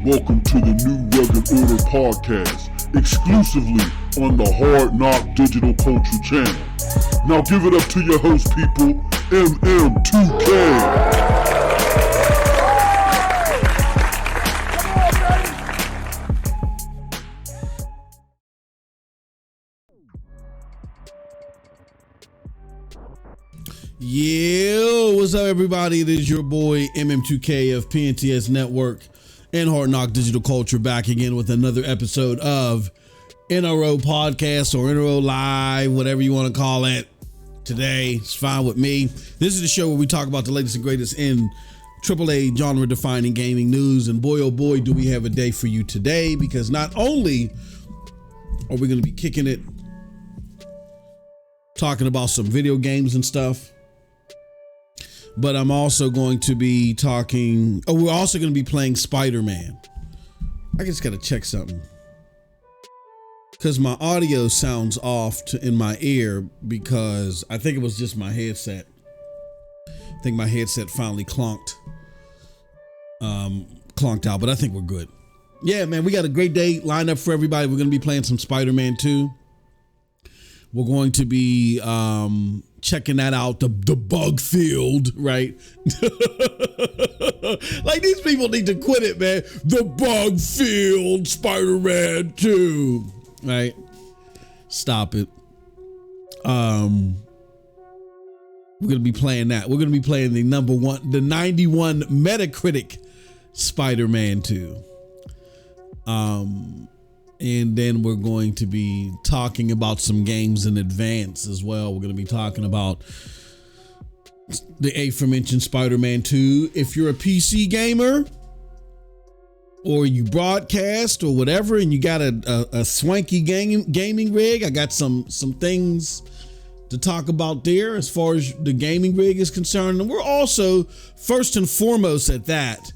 Welcome to the New Rugged Order podcast, exclusively on the Hard Knock Digital Culture channel. Now give it up to your host, people, MM2K. Yo, what's up, everybody? It is your boy MM2K of PNTS Network and Hard Knock Digital Culture, back again with another episode of NRO Podcast or NRO Live, whatever you want to call it. Today, it's fine with me. This is the show where we talk about the latest and greatest in AAA genre-defining gaming news. And boy, oh boy, do we have a day for you today, because not only are we going to be kicking it, talking about some video games and stuff, but I'm also going to be talking. Oh, we're also going to be playing Spider-Man. I just got to check something, because my audio sounds off in my ear, because I think it was just my headset. I think my headset finally clonked out, but I think we're good. Yeah, man, we got a great day lined up for everybody. We're going to be playing some Spider-Man 2. We're going to be checking that out, the bug field, right? Like, these people need to quit it, man. The bug field, Spider-Man 2, right? Stop it. We're going to be playing that. We're going to be playing the 91 Metacritic Spider-Man 2. And then we're going to be talking about some games in advance as well. We're going to be talking about the aforementioned Spider-Man 2. If you're a PC gamer or you broadcast or whatever, and you got a swanky gaming rig, I got some things to talk about there as far as the gaming rig is concerned. And we're also, first and foremost at that,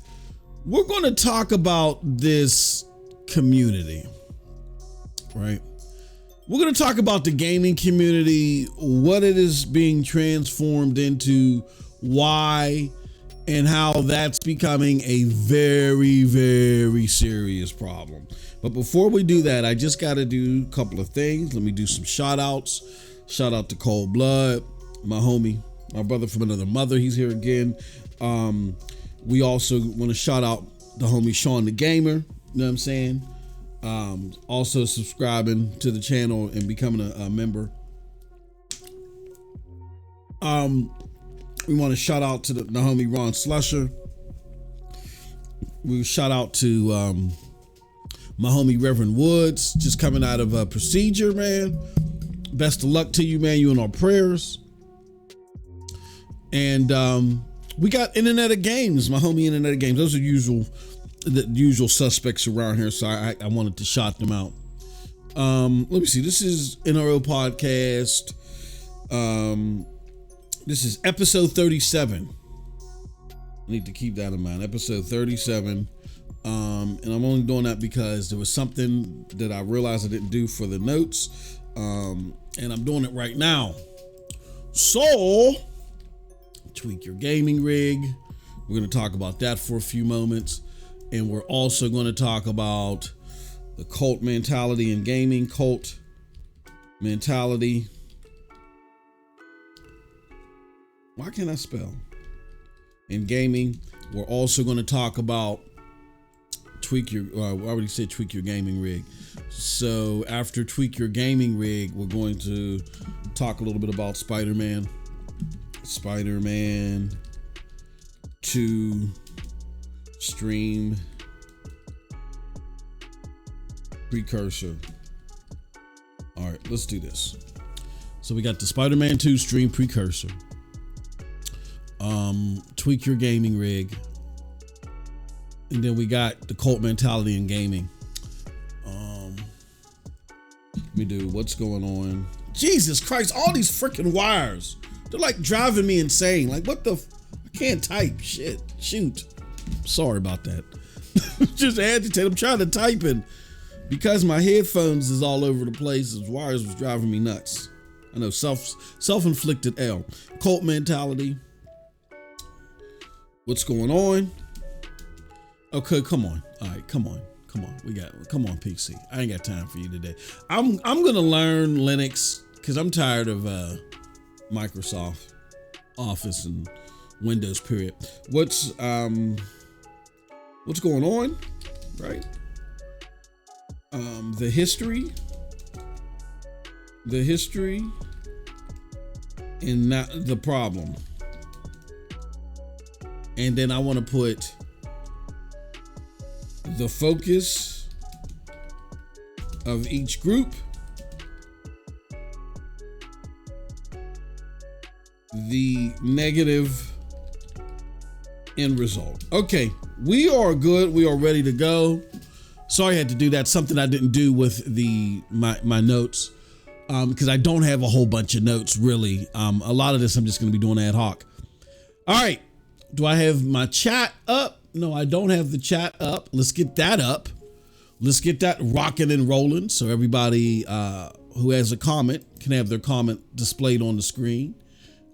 we're going to talk about this community. Right. We're going to talk about the gaming community, what it is being transformed into, why, and how that's becoming a very, very serious problem. But before we do that, I just got to do a couple of things. Let me do some shout outs. Shout out to Cold Blood, my homie, my brother from another mother. He's here again. We also want to shout out the homie Sean the Gamer. You know what I'm saying? Also subscribing to the channel and becoming a member. We want to shout out to the homie Ron Slusher. We shout out to my homie Reverend Woods, just coming out of a procedure, man. Best of luck to you, man. You in our prayers. And we got Internet of Games, my homie Internet of Games. Those are the usual suspects around here, so I wanted to shout them out. Let me see. This is NRO Podcast. This is episode 37. I need to keep that in mind. Episode 37. And I'm only doing that because there was something that I realized I didn't do for the notes. And I'm doing it right now. So, tweak your gaming rig. We're going to talk about that for a few moments. And we're also going to talk about the cult mentality in gaming, cult mentality. Why can't I spell? In gaming, we're also going to talk about I already said tweak your gaming rig. So after tweak your gaming rig, we're going to talk a little bit about Spider-Man 2. Stream precursor. All right, let's do this. So we got the Spider-Man 2 stream precursor. Tweak your gaming rig. And then we got the cult mentality in gaming. Let me do what's going on. Jesus Christ, all these freaking wires. They're like driving me insane. Like, what the I can't type. Shit. Shoot. Sorry about that. Just agitated. I'm trying to type in because my headphones is all over the place. Those wires was driving me nuts. I know, self-inflicted L. Cult mentality. What's going on? Okay, come on. All right, come on. Come on, PC. I ain't got time for you today. I'm gonna learn Linux because I'm tired of Microsoft Office and Windows. Period. What's going on? Right. The history, and not the problem. And then I want to put the focus of each group, the negative end result. Okay, we are good. We are ready to go. Sorry I had to do that. Something I didn't do with my notes because I don't have a whole bunch of notes really. A lot of this I'm just going to be doing ad hoc. All right. Do I have my chat up? No, I don't have the chat up. Let's get that up. Let's get that rocking and rolling so everybody who has a comment can have their comment displayed on the screen.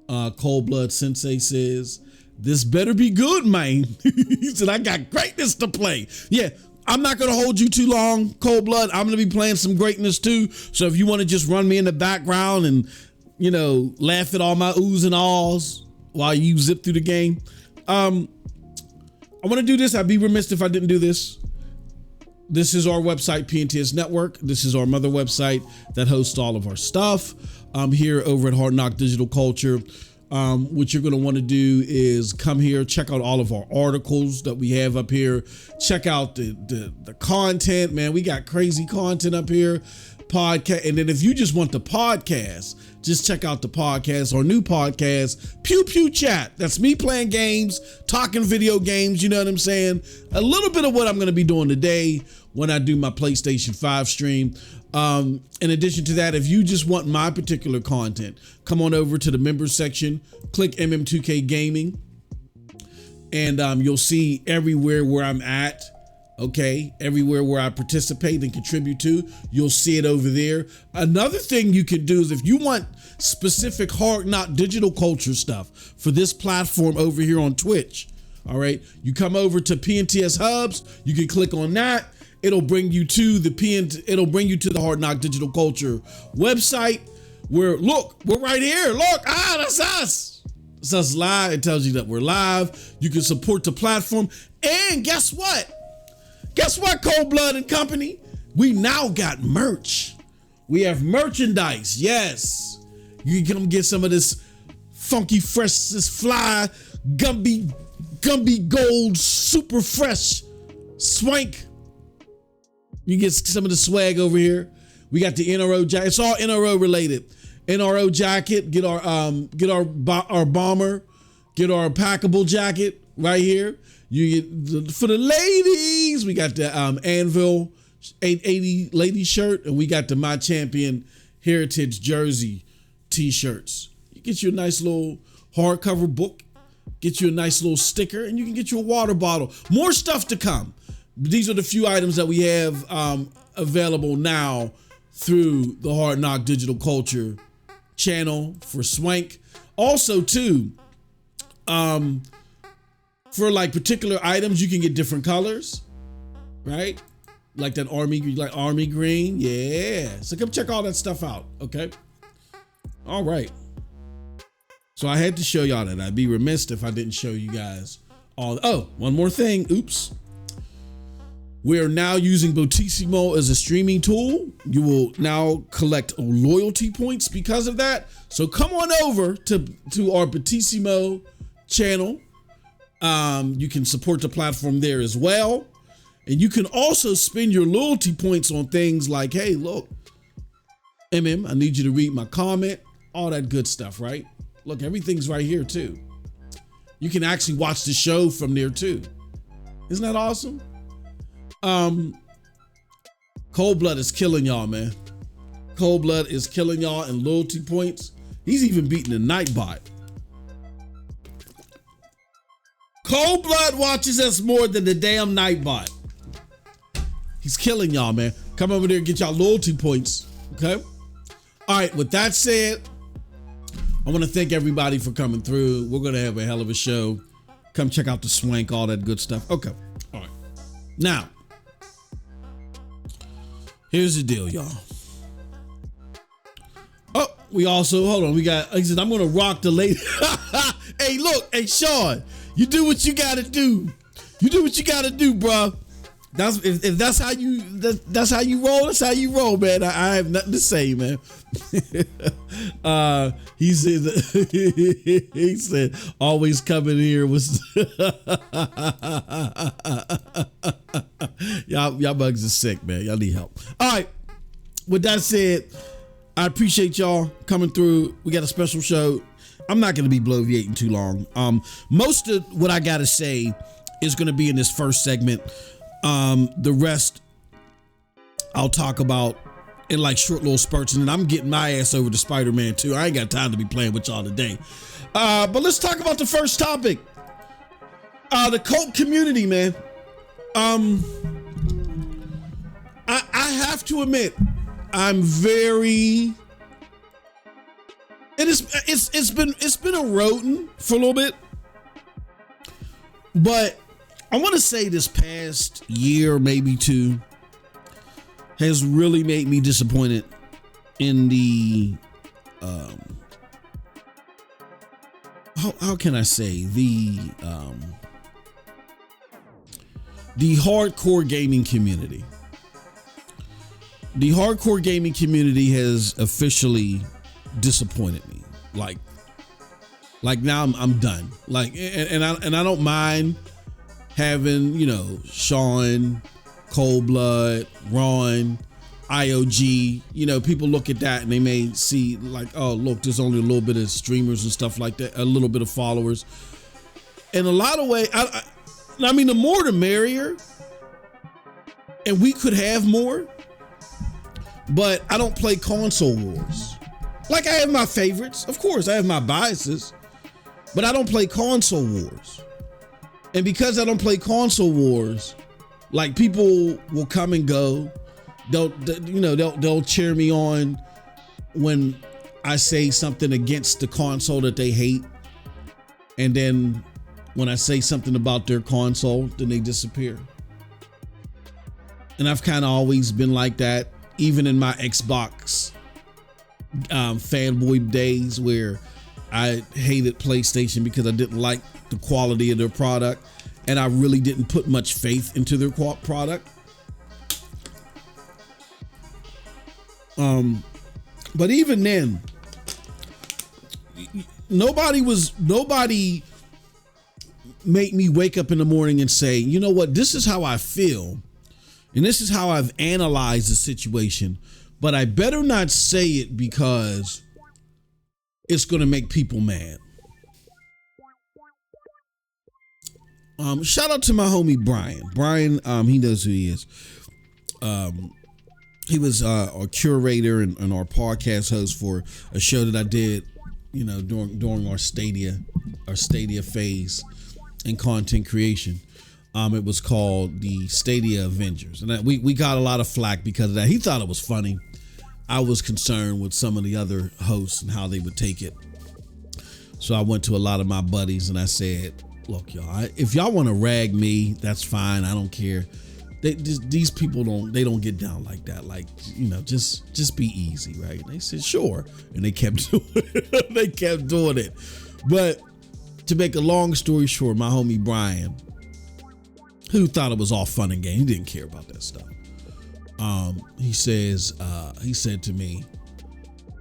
Cold Blood Sensei says, this better be good, man. He said, I got greatness to play. Yeah, I'm not going to hold you too long, Cold Blood. I'm going to be playing some greatness too. So if you want to just run me in the background and, laugh at all my oohs and ahs while you zip through the game. I want to do this. I'd be remiss if I didn't do this. This is our website, PNTS Network. This is our mother website that hosts all of our stuff. Here over at Hard Knock Digital Culture. What you're going to want to do is come here, check out all of our articles that we have up here. Check out the content, man. We got crazy content up here. Podcast. And then if you just want the podcast, just check out the podcast, our new podcast, Pew Pew Chat. That's me playing games, talking video games. You know what I'm saying? A little bit of what I'm going to be doing today when I do my PlayStation 5 stream. In addition to that, if you just want my particular content, come on over to the members section, click MM2K Gaming, and you'll see everywhere where I'm at. Okay, everywhere where I participate and contribute to, you'll see it over there. Another thing you can do is if you want specific Hard Knock digital culture stuff for this platform over here on Twitch, all right, you come over to PNTS Hubs, you can click on that. It'll bring you to the Hard Knock Digital Culture website where, look, we're right here. Look, that's us. It's us live. It tells you that we're live. You can support the platform. And guess what? Guess what, Cold Blood and Company? We now got merch. We have merchandise. Yes. You can come get some of this funky, fresh, this fly, Gumby Gold, super fresh swank. You get some of the swag over here. We got the NRO jacket. It's all NRO related. NRO jacket. Get our bomber. Get our packable jacket right here. You get for the ladies. We got the Anvil 880 lady shirt, and we got the My Champion Heritage Jersey t-shirts. You get you a nice little hardcover book. Get you a nice little sticker, and you can get you a water bottle. More stuff to come. These are the few items that we have available now through the Hard Knock Digital Culture channel for Swank. Also, too, for like particular items, you can get different colors, right? Like that army green. Yeah. So come check all that stuff out. Okay. All right. So I had to show y'all that. I'd be remiss if I didn't show you guys all. Oh, one more thing. Oops. We are now using Botissimo as a streaming tool. You will now collect loyalty points because of that. So come on over to our Botissimo channel. You can support the platform there as well. And you can also spend your loyalty points on things like, hey, look, I need you to read my comment, all that good stuff, right? Look, everything's right here too. You can actually watch the show from there too. Isn't that awesome? Cold Blood is killing y'all, man. Cold Blood is killing y'all in loyalty points. He's even beating the Nightbot. Cold Blood watches us more than the damn Nightbot. He's killing y'all, man. Come over there and get y'all loyalty points, okay? All right, with that said, I want to thank everybody for coming through. We're going to have a hell of a show. Come check out the Swank, all that good stuff. Okay, all right. Now, here's the deal, y'all. Oh, we also, hold on, he said, I'm going to rock the lady. Hey, look, hey, Sean, you do what you got to do. You do what you got to do, bro. If that's how you roll, that's how you roll, man. I have nothing to say, man. He said, always coming here was y'all bugs are sick, man. Y'all need help. All right. With that said, I appreciate y'all coming through. We got a special show. I'm not going to be bloviating too long. Most of what I got to say is going to be in this first segment. The rest I'll talk about in like short little spurts, and then I'm getting my ass over to Spider-Man 2. I ain't got time to be playing with y'all today. But let's talk about the first topic. The cult community, man. I have to admit, I'm very. It's been eroding for a little bit, but I want to say this past year, maybe two, has really made me disappointed in the, how can I say, the hardcore gaming community. The hardcore gaming community has officially disappointed me. Like now I'm done. Like, and I don't mind having, Sean, Cold Blood, Ron, IOG, people look at that and they may see like, oh, look, there's only a little bit of streamers and stuff like that, a little bit of followers. In a lot of ways, I mean, the more the merrier, and we could have more, but I don't play console wars. Like, I have my favorites, of course, I have my biases, but I don't play console wars. And because I don't play console wars, like, people will come and go. They'll cheer me on when I say something against the console that they hate. And then when I say something about their console, then they disappear. And I've kind of always been like that, even in my Xbox fanboy days where I hated PlayStation because I didn't like the quality of their product, and I really didn't put much faith into their product. But even then, nobody made me wake up in the morning and say, you know what, this is how I feel, and this is how I've analyzed the situation, but I better not say it because it's going to make people mad. Shout out to my homie Brian. Brian, he knows who he is. He was our curator and our podcast host for a show that I did, during our Stadia phase in content creation. It was called the Stadia Avengers, and we got a lot of flack because of that. He thought it was funny. I was concerned with some of the other hosts and how they would take it. So I went to a lot of my buddies and I said, look, y'all, if y'all want to rag me, that's fine. I don't care. These people don't get down like that. Like, just be easy, right? And they said, sure. And they kept doing it. They kept doing it. But to make a long story short, my homie Brian, who thought it was all fun and game, he didn't care about that stuff. He said to me,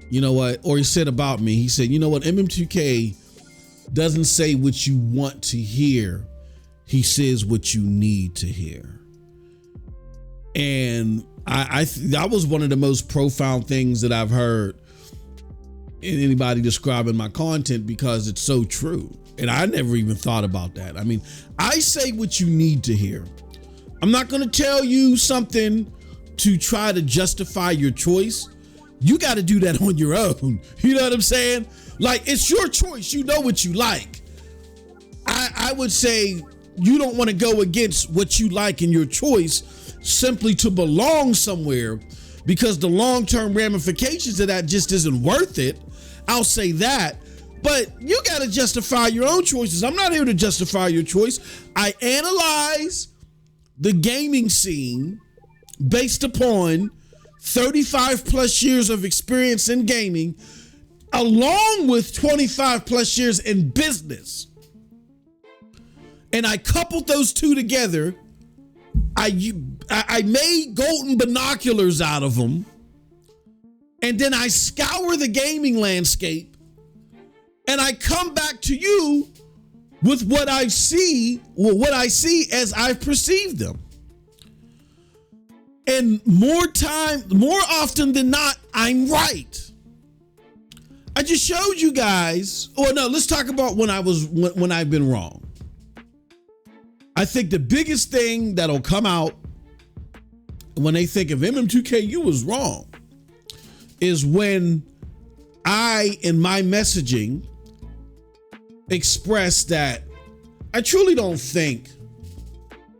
you know what? Or he said about me, he said, you know what? MM2K doesn't say what you want to hear. He says what you need to hear. And that was one of the most profound things that I've heard in anybody describing my content, because it's so true. And I never even thought about that. I mean, I say what you need to hear. I'm not going to tell you something to try to justify your choice. You got to do that on your own. You know what I'm saying? Like, it's your choice. You know what you like. I would say you don't want to go against what you like in your choice simply to belong somewhere, because the long-term ramifications of that just isn't worth it. I'll say that. But you got to justify your own choices. I'm not here to justify your choice. I analyze the gaming scene based upon 35 plus years of experience in gaming, along with 25 plus years in business. And I coupled those two together. I made golden binoculars out of them. And then I scour the gaming landscape. And I come back to you with what I see as I perceive them. And more often than not, I'm right. I just showed you guys. Oh no, let's talk about when I've been wrong. I think the biggest thing that'll come out when they think of MM2K, you was wrong, is when I, in my messaging, express that I truly don't think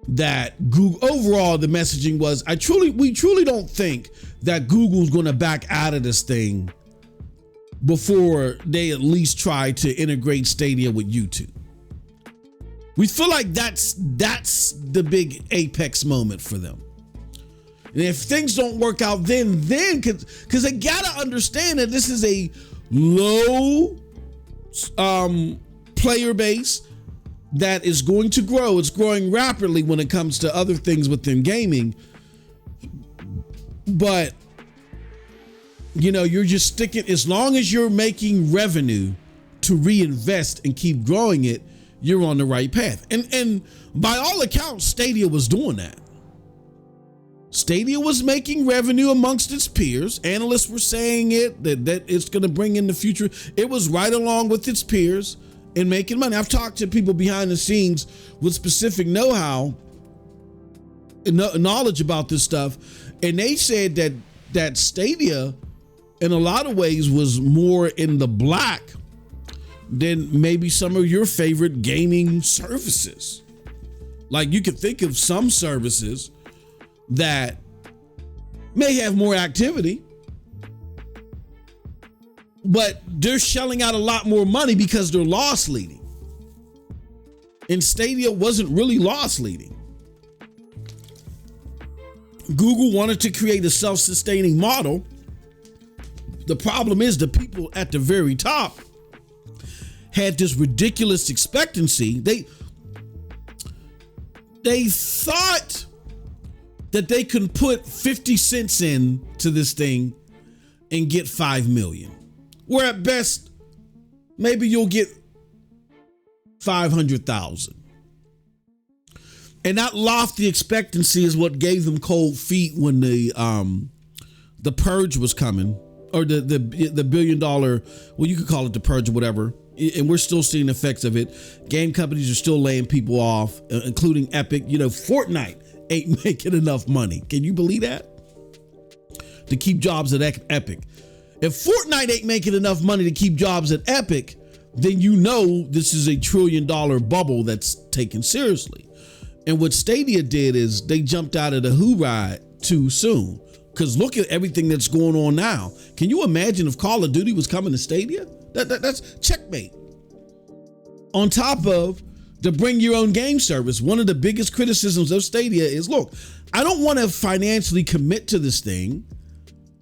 that Google, overall the messaging was, we truly don't think that Google's going to back out of this thing before they at least try to integrate Stadia with YouTube. We feel like that's the big apex moment for them. And if things don't work out, then because they gotta understand that this is a low player base that is going to grow. It's growing rapidly when it comes to other things within gaming. But you're just sticking, as long as you're making revenue to reinvest and keep growing it, you're on the right path. And by all accounts, Stadia was doing that. Stadia was making revenue amongst its peers. Analysts were saying that it's going to bring in the future. It was right along with its peers in making money. I've talked to people behind the scenes with specific know-how and knowledge about this stuff, and they said that Stadia, in a lot of ways, was more in the black than maybe some of your favorite gaming services. Like, you could think of some services that may have more activity, but they're shelling out a lot more money because they're loss leading. And Stadia wasn't really loss leading. Google wanted to create a self-sustaining model. The problem is the people at the very top had this ridiculous expectancy. They thought that they could put 50 cents into this thing and get 5 million. Where at best, maybe you'll get 500,000. And that lofty expectancy is what gave them cold feet when the purge was coming, or the $1 billion, well, you could call it the purge or whatever. And we're still seeing the effects of it. Game companies are still laying people off, including Epic. Fortnite ain't making enough money. Can you believe that? To keep jobs at Epic. If Fortnite ain't making enough money to keep jobs at Epic, then this is a $1 trillion bubble that's taken seriously. And what Stadia did is they jumped out of the Who ride too soon. Because look at everything that's going on now. Can you imagine if Call of Duty was coming to Stadia? That's checkmate. On top of the bring your own game service, one of the biggest criticisms of Stadia is, look, I don't want to financially commit to this thing.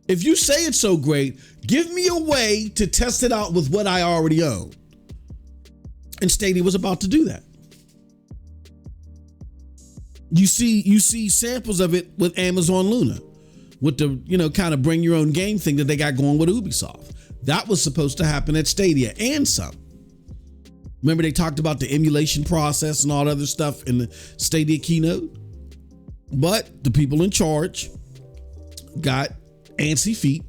If you say it's so great, give me a way to test it out with what I already own. And Stadia was about to do that. You see samples of it with Amazon Luna, with the kind of bring your own game thing that they got going with Ubisoft. That was supposed to happen at Stadia and some. Remember they talked about the emulation process and all that other stuff in the Stadia keynote? But the people in charge got antsy feet,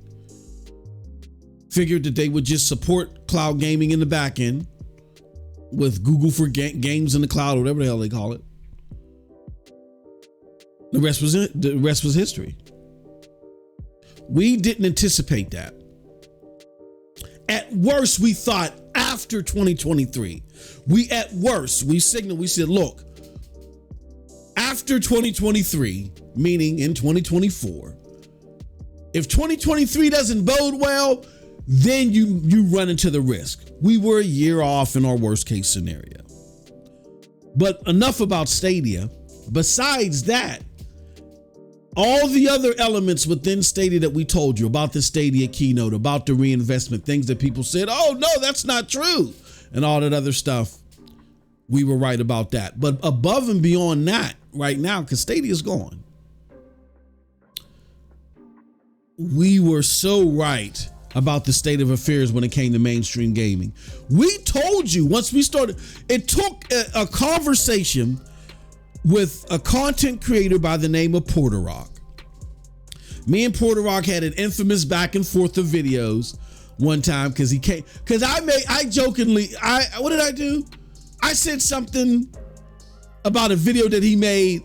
figured that they would just support cloud gaming in the back end with Google for games in the cloud, or whatever the hell they call it. The rest was history. We didn't anticipate that. At worst, we thought after 2023, we signaled, we said, look, after 2023, meaning in 2024, if 2023 doesn't bode well, then you run into the risk. We were a year off in our worst case scenario. But enough about Stadia. Besides that, all the other elements within Stadia that we told you about, the Stadia keynote, about the reinvestment, things that people said, oh no, that's not true, and all that other stuff, we were right about that. But above and beyond that, right now, because Stadia is gone, we were so right about the state of affairs when it came to mainstream gaming. We told you once we started, it took a conversation with a content creator by the name of Porter Rock. Me and Porter Rock had an infamous back and forth of videos one time because he came, because I jokingly, what did I do? I said something about a video that he made.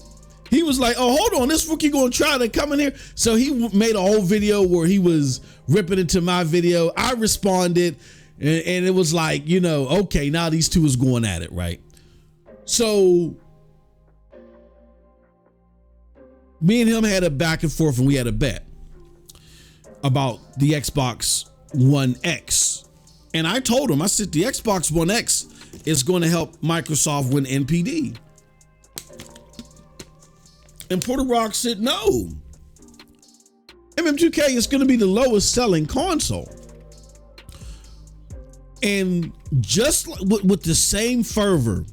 He was like, oh, hold on, this rookie gonna try to come in here. So he made a whole video where he was ripping into my video. I responded, and it was like, okay, now these two is going at it, right? So me and him had a back and forth, and we had a bet about the Xbox One X. And I told him, I said, the Xbox One X is going to help Microsoft win NPD. And Porter Rock said, no. MM2K is going to be the lowest selling console. And just with the same fervor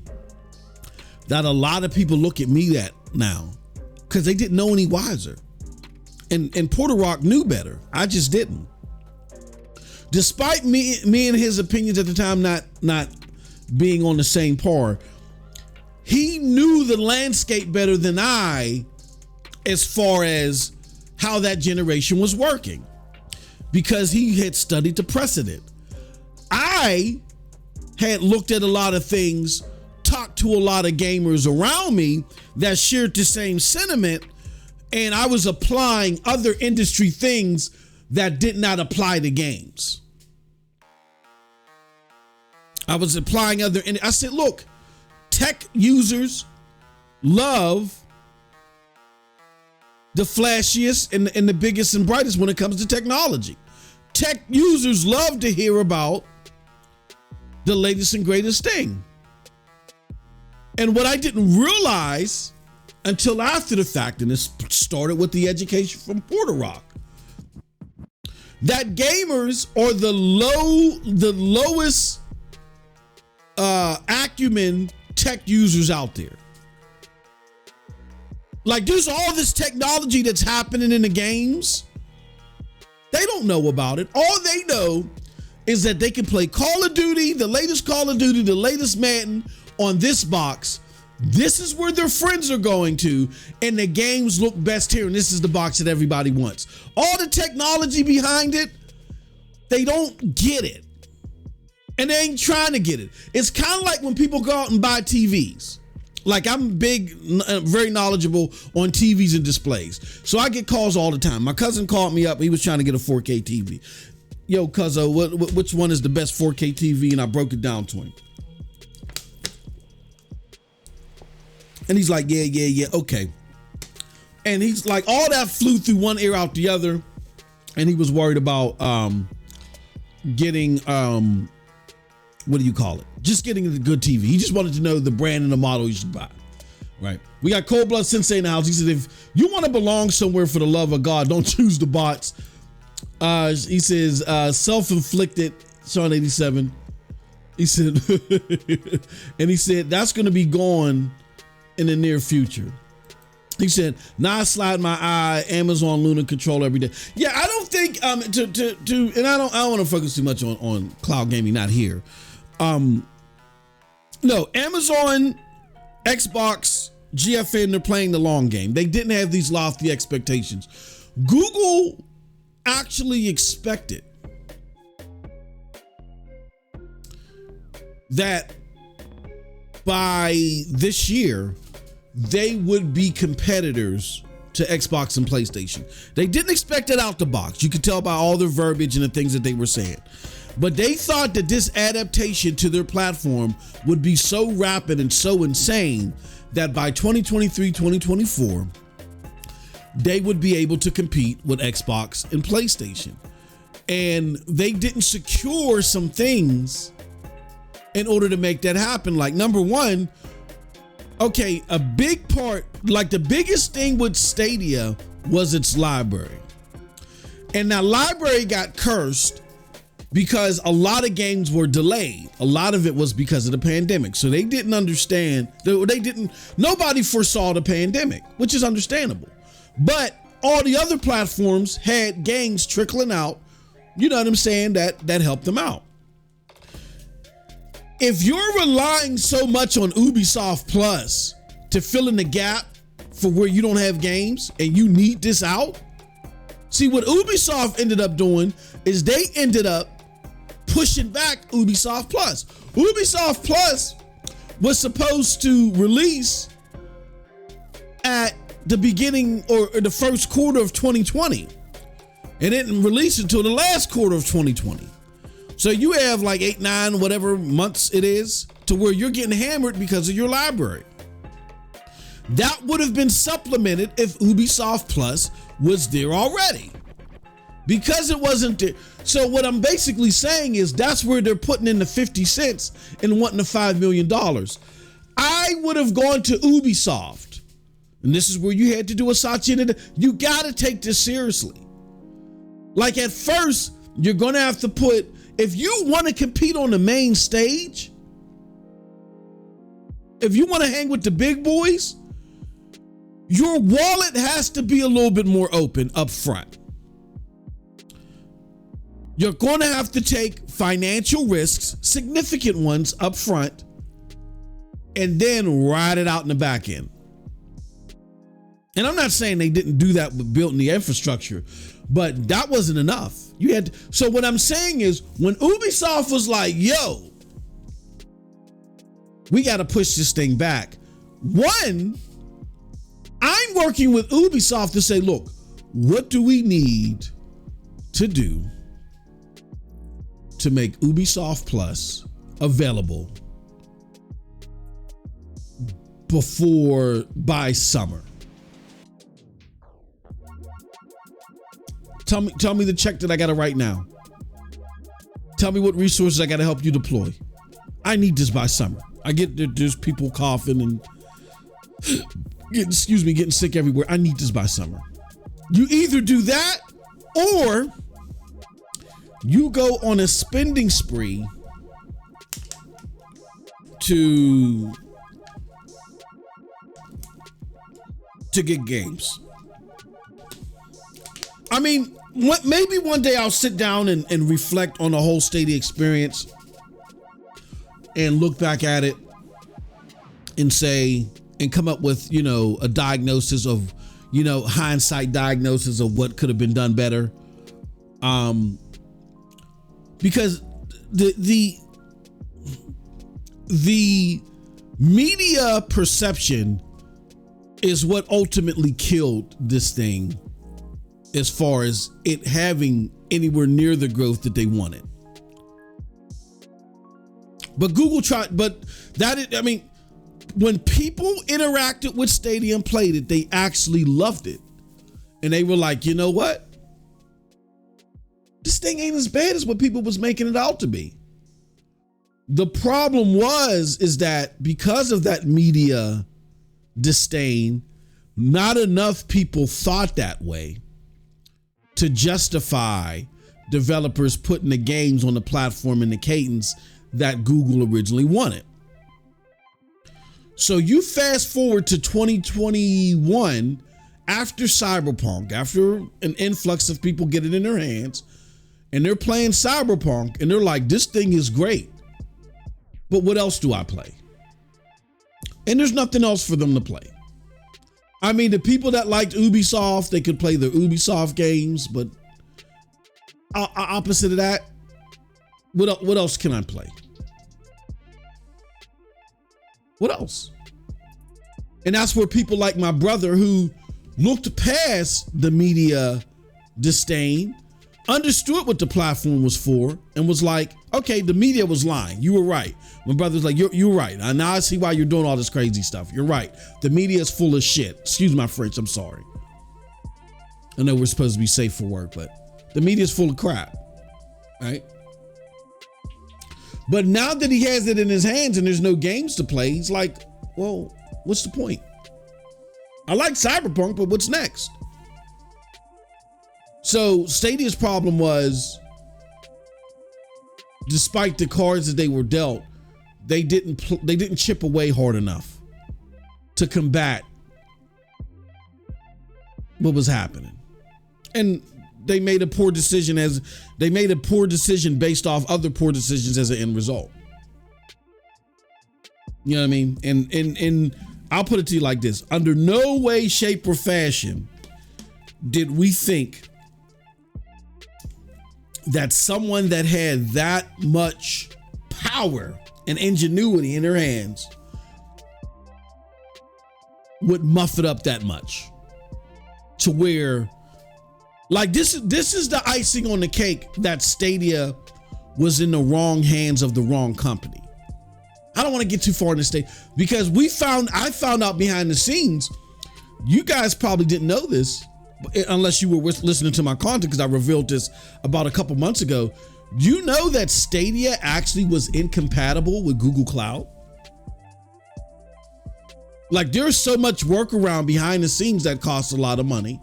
that a lot of people look at me at now, because they didn't know any wiser. And Porter Rock knew better. I just didn't. Despite me and his opinions at the time not being on the same par, he knew the landscape better than I as far as how that generation was working, because he had studied the precedent. I had looked at a lot of things, talked to a lot of gamers around me that shared the same sentiment, and I was applying other industry things that did not apply to games. I was applying I said, look, tech users love the flashiest and the biggest and brightest when it comes to technology. Tech users love to hear about the latest and greatest thing. And what I didn't realize until after the fact, and this started with the education from Porter Rock, that gamers are the lowest acumen tech users out there. Like, there's all this technology that's happening in the games. They don't know about it. All they know is that they can play Call of Duty, the latest Call of Duty, the latest Madden on this box. This is where their friends are going to, and the games look best here, and this is the box that everybody wants. All the technology behind it, they don't get it. And they ain't trying to get it. It's kind of like when people go out and buy TVs. Like, I'm big, very knowledgeable on TVs and displays. So I get calls all the time. My cousin called me up. He was trying to get a 4K TV. Yo, cuzzo, which one is the best 4K TV? And I broke it down to him. And he's like, yeah, okay. And he's like, all that flew through one ear out the other. And he was worried about getting, what do you call it? Just getting a good TV. He just wanted to know the brand and the model you should buy, right? We got Cold Blood Sensei in the house. He said, if you want to belong somewhere for the love of God, don't choose the bots. He says, self-inflicted, Sean 87. He said, and he said, that's going to be gone in the near future. He said, now I slide my eye, Amazon Luna control every day. Yeah, I don't think, and I don't want to focus too much on cloud gaming, not here. No, Amazon, Xbox, GFN, they're playing the long game. They didn't have these lofty expectations. Google actually expected that by this year, they would be competitors to Xbox and PlayStation. They didn't expect it out the box. You could tell by all their verbiage and the things that they were saying. But they thought that this adaptation to their platform would be so rapid and so insane that by 2023, 2024, they would be able to compete with Xbox and PlayStation. And they didn't secure some things in order to make that happen. Like, number one, okay, a big part, like the biggest thing with Stadia was its library. And that library got cursed because a lot of games were delayed. A lot of it was because of the pandemic. So they didn't understand, nobody foresaw the pandemic, which is understandable. But all the other platforms had games trickling out, you know what I'm saying, that helped them out. If you're relying so much on Ubisoft Plus to fill in the gap for where you don't have games and you need this out, see what Ubisoft ended up doing is they ended up pushing back Ubisoft Plus. Ubisoft Plus was supposed to release at the beginning or the first quarter of 2020. It didn't release until the last quarter of 2020. So you have like 8, 9, whatever months it is to where you're getting hammered because of your library. That would have been supplemented if Ubisoft Plus was there already. Because it wasn't there. So what I'm basically saying is that's where they're putting in the 50 cents and wanting the $5 million. I would have gone to Ubisoft. And this is where you had to do a Satya. You got to take this seriously. Like at first, you're going to have to put, if you want to compete on the main stage, if you want to hang with the big boys, your wallet has to be a little bit more open up front. You're going to have to take financial risks, significant ones up front, and then ride it out in the back end. And I'm not saying they didn't do that with building the infrastructure, but that wasn't enough. You had to, so what I'm saying is when Ubisoft was like, yo, we got to push this thing back. One, I'm working with Ubisoft to say, look, what do we need to do to make Ubisoft Plus available by summer? Tell me the check that I got to write now. Tell me what resources I got to help you deploy. I need this by summer. I get there's people coughing and getting sick everywhere. I need this by summer. You either do that or you go on a spending spree to get games. I mean, maybe one day I'll sit down and reflect on the whole Stadia experience and look back at it and say, and come up with, a diagnosis of, hindsight diagnosis of what could have been done better. Because the media perception is what ultimately killed this thing as far as it having anywhere near the growth that they wanted. But Google tried, when people interacted with Stadia and played it, they actually loved it. And they were like, you know what? This thing ain't as bad as what people was making it out to be. The problem is that because of that media disdain, not enough people thought that way to justify developers putting the games on the platform in the cadence that Google originally wanted. So you fast forward to 2021, after Cyberpunk, after an influx of people get it in their hands, and they're playing Cyberpunk, and they're like, this thing is great, but what else do I play? And there's nothing else for them to play. I mean, the people that liked Ubisoft, they could play their Ubisoft games, but opposite of that, what else can I play? What else? And that's where people like my brother, who looked past the media disdain, understood what the platform was for, and was like, okay, the media was lying. You were right. My brother's like, you're right. Now I see why you're doing all this crazy stuff. You're right. The media is full of shit. Excuse my French. I'm sorry. I know we're supposed to be safe for work, but the media is full of crap, right? But now that he has it in his hands and there's no games to play, he's like, well, What's the point? I like Cyberpunk, but what's next? So Stadia's problem was, despite the cards that they were dealt, they didn't chip away hard enough to combat what was happening. And they made a poor decision based off other poor decisions as an end result. You know what I mean? And I'll put it to you like this. Under no way, shape, or fashion did we think that someone that had that much power and ingenuity in their hands would muff it up that much to where, like, this is the icing on the cake that Stadia was in the wrong hands of the wrong company. I don't want to get too far in the state because I found out behind the scenes. You guys probably didn't know this unless you were listening to my content, because I revealed this about a couple months ago. You know that Stadia actually was incompatible with Google Cloud? Like, there's so much workaround behind the scenes that costs a lot of money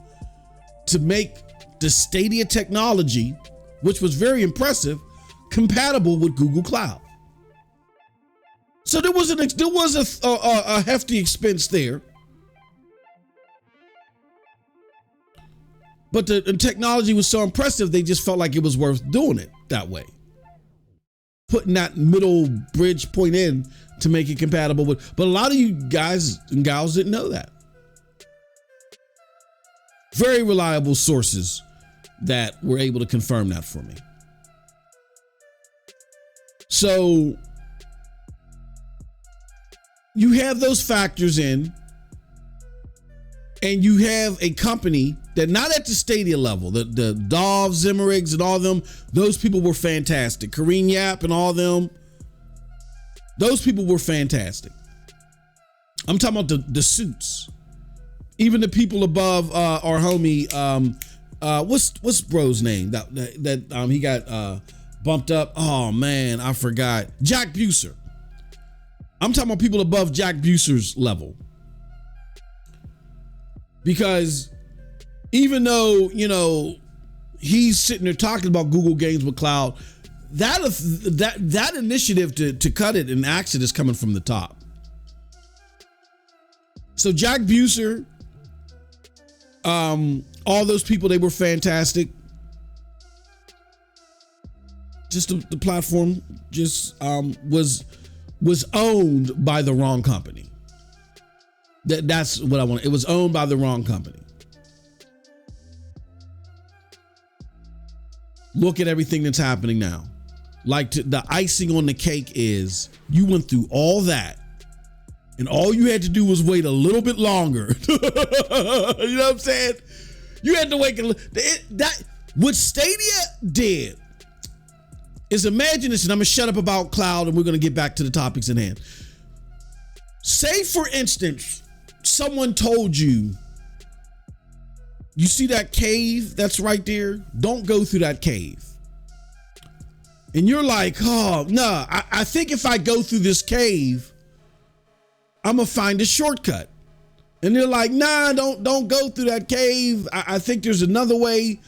to make the Stadia technology, which was very impressive, compatible with Google Cloud. So there was a hefty expense there. But the technology was so impressive, they just felt like it was worth doing it that way. Putting that middle bridge point in to make it compatible with. But a lot of you guys and gals didn't know that. Very reliable sources that were able to confirm that for me. So you have those factors in, and you have a company that not at the Stadia level, the Dov, Zimmerigs and all of them, those people were fantastic. Karine Yap and all of them, those people were fantastic. I'm talking about the suits. Even the people above our homie, what's bro's name that he got bumped up? Oh man, I forgot. Jack Buser. I'm talking about people above Jack Buser's level. Because even though, you know, he's sitting there talking about Google Games with Cloud, that initiative to cut it and axe it is coming from the top. So Jack Buser, all those people, they were fantastic. Just the platform just was owned by the wrong company. That's what I want. It was owned by the wrong company. Look at everything that's happening now. Like, the icing on the cake is you went through all that, and all you had to do was wait a little bit longer. You know what I'm saying? You had to wait. What Stadia did is, imagine this, and I'm gonna shut up about cloud, and we're gonna get back to the topics at hand. Say, for instance, someone told you, you see that cave that's right there? Don't go through that cave. And you're like, oh, no, I think if I go through this cave, I'm going to find a shortcut. And they're like, nah, don't go through that cave. I think there's another way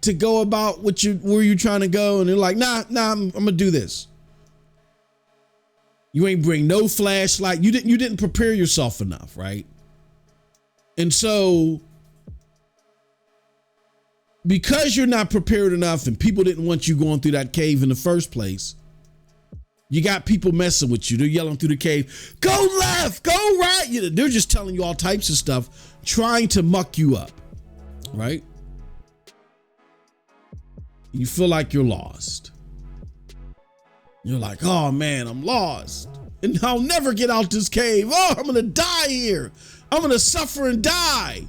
to go about where you're trying to go. And they're like, nah, I'm going to do this. You ain't bring no flashlight. You didn't prepare yourself enough, right? And so, because you're not prepared enough and people didn't want you going through that cave in the first place, you got people messing with you. They're yelling through the cave, go left, go right. They're just telling you all types of stuff, trying to muck you up, right? You feel like you're lost. You're like, oh man, I'm lost. And I'll never get out this cave. Oh, I'm going to die here. I'm going to suffer and die.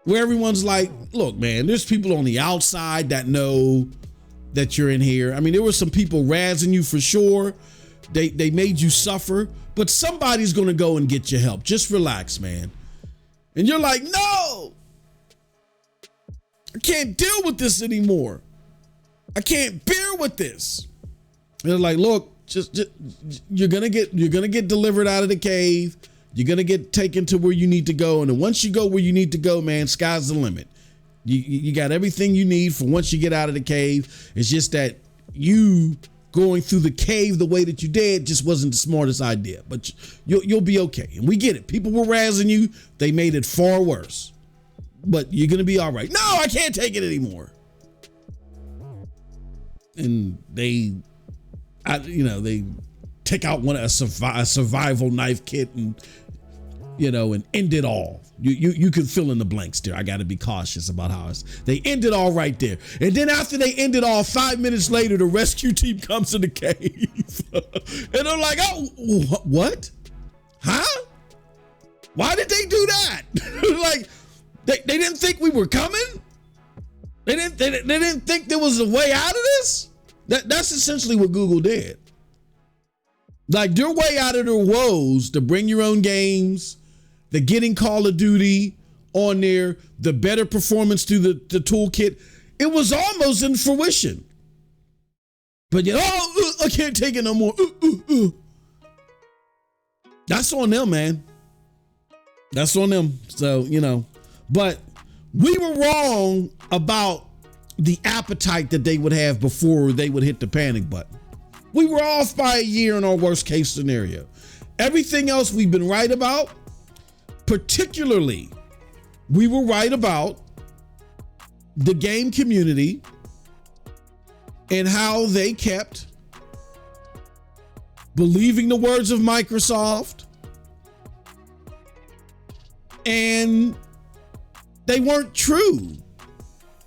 Where everyone's like, look, man, there's people on the outside that know that you're in here. I mean, there were some people razzing you for sure. They made you suffer, but somebody's going to go and get your help. Just relax, man. And you're like, no, I can't deal with this anymore. I can't bear with this. And they're like, look, just you're gonna get delivered out of the cave. You're gonna get taken to where you need to go, and then once you go where you need to go, man, sky's the limit. You got everything you need for once you get out of the cave. It's just that you going through the cave the way that you did just wasn't the smartest idea, but you'll be okay. And we get it. People were razzing you. They made it far worse, but you're going to be all right. No, I can't take it anymore. And they take out a survival knife kit and end it all. You can fill in the blanks there. I got to be cautious about how they end it all right there. And then after they end it all, 5 minutes later, the rescue team comes to the cave. And they're like, oh, what? Huh? Why did they do that? Like, they didn't think we were coming? They didn't think there was a way out of this? That's essentially what Google did. Like, their way out of their woes to bring your own games, the getting Call of Duty on there, the better performance through the toolkit, it was almost in fruition. But I can't take it no more. That's on them, man. That's on them. So, but we were wrong about the appetite that they would have before they would hit the panic button. We were off by a year in our worst case scenario. Everything else we've been right about. Particularly, we were right about the game community and how they kept believing the words of Microsoft, and they weren't true.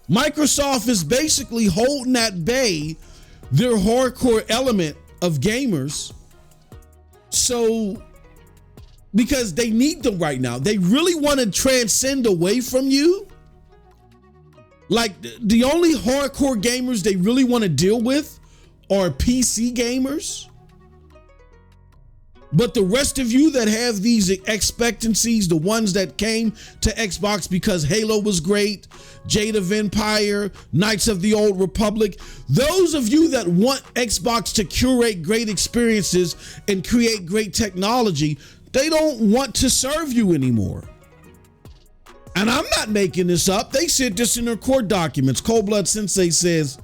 Microsoft is basically holding at bay their hardcore element of gamers. So, because they need them right now. They really want to transcend away from you. Like, the only hardcore gamers they really want to deal with are PC gamers. But the rest of you that have these expectancies, the ones that came to Xbox because Halo was great, Jade of Empire, Knights of the Old Republic, those of you that want Xbox to curate great experiences and create great technology, they don't want to serve you anymore. And I'm not making this up. They said this in their court documents. Cold Blood Sensei says,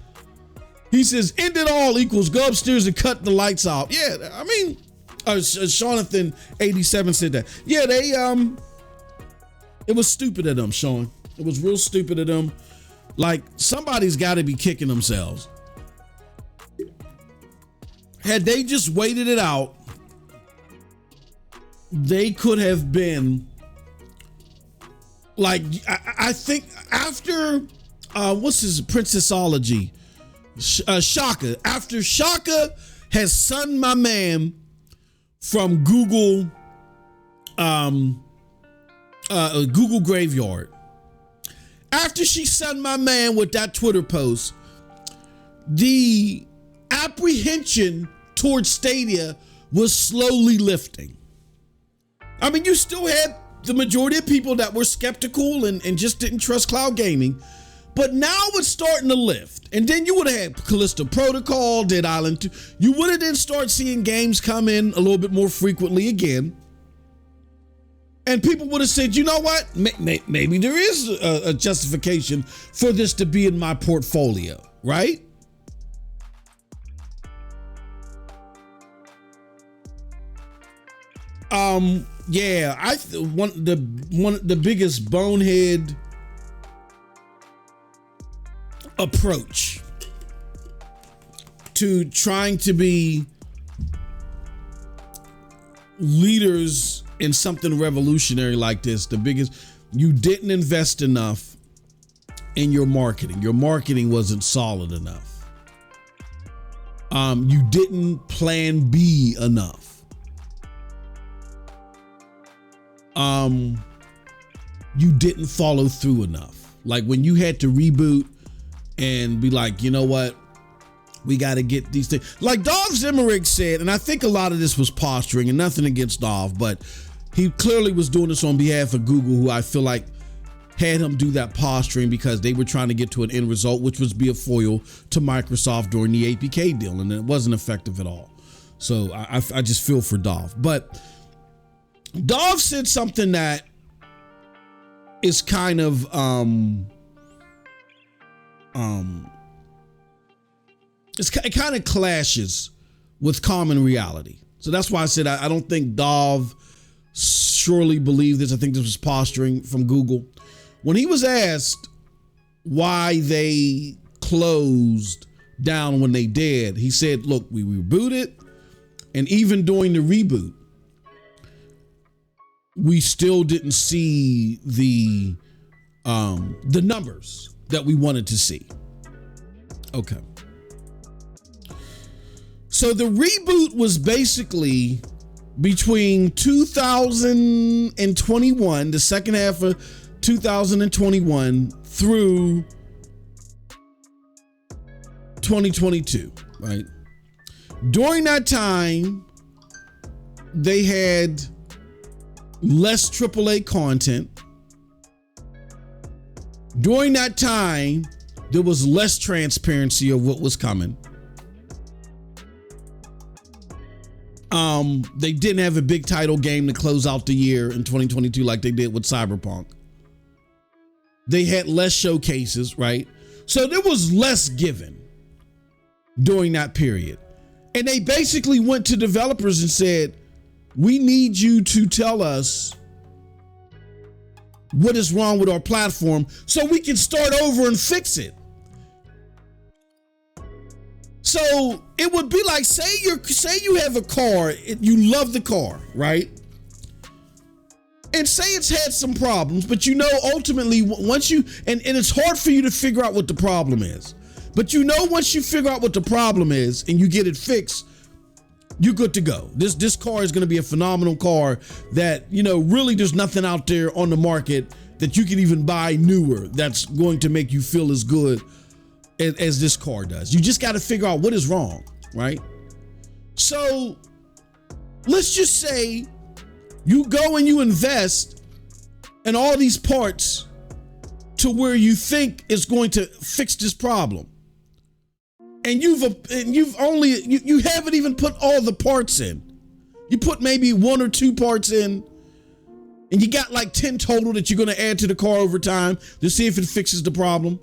end it all equals go upstairs and cut the lights out. Yeah, I mean, Jonathan 87 said that. Yeah, it was stupid of them, Sean. It was real stupid of them. Like, somebody's got to be kicking themselves. Had they just waited it out, they could have been like, I think after what's his Princessology, Shaka. After Shaka has sunned my man from Google Google Graveyard, after she sunned my man with that Twitter post, the apprehension towards Stadia was slowly lifting. I mean, you still had the majority of people that were skeptical and just didn't trust cloud gaming, but now it's starting to lift. And then you would have had Callisto Protocol, Dead Island 2. You would have then start seeing games come in a little bit more frequently again. And people would have said, you know what? Maybe there is a justification for this to be in my portfolio, right? Yeah, one of the biggest bonehead approach to trying to be leaders in something revolutionary like this, you didn't invest enough in your marketing. Your marketing wasn't solid enough. You didn't plan B enough. You didn't follow through enough. Like when you had to reboot and be like, you know what? We got to get these things. Like Dov Zimmerich said, and I think a lot of this was posturing, and nothing against Dov, but he clearly was doing this on behalf of Google, who I feel like had him do that posturing because they were trying to get to an end result, which was be a foil to Microsoft during the APK deal, and it wasn't effective at all. So I just feel for Dolph. But Dolph said something that is kind of it kind of clashes with common reality. So that's why I said I don't think Dolph surely believed this. I think this was posturing from Google. When he was asked why they closed down when they did, he said, look, we rebooted, and even during the reboot, we still didn't see the numbers that we wanted to see. Okay. So the reboot was basically between 2021, the second half of 2021 through 2022, right? During that time, they had less AAA content. During that time, there was less transparency of what was coming. They didn't have a big title game to close out the year in 2022 like they did with Cyberpunk. They had less showcases, right? So there was less given during that period. And they basically went to developers and said, we need you to tell us what is wrong with our platform so we can start over and fix it. So it would be like, say you have a car, you love the car, right? And say it's had some problems, but you know, ultimately once you, and it's hard for you to figure out what the problem is, but you know, once you figure out what the problem is and you get it fixed, you're good to go. This car is going to be a phenomenal car that, you know, really there's nothing out there on the market that you can even buy newer that's going to make you feel as good as this car does. You just got to figure out what is wrong, right? So let's just say you go and you invest in all these parts to where you think it's going to fix this problem. And you haven't even put all the parts in. You put maybe 1 or 2 parts in, and you got like 10 total that you're going to add to the car over time to see if it fixes the problem.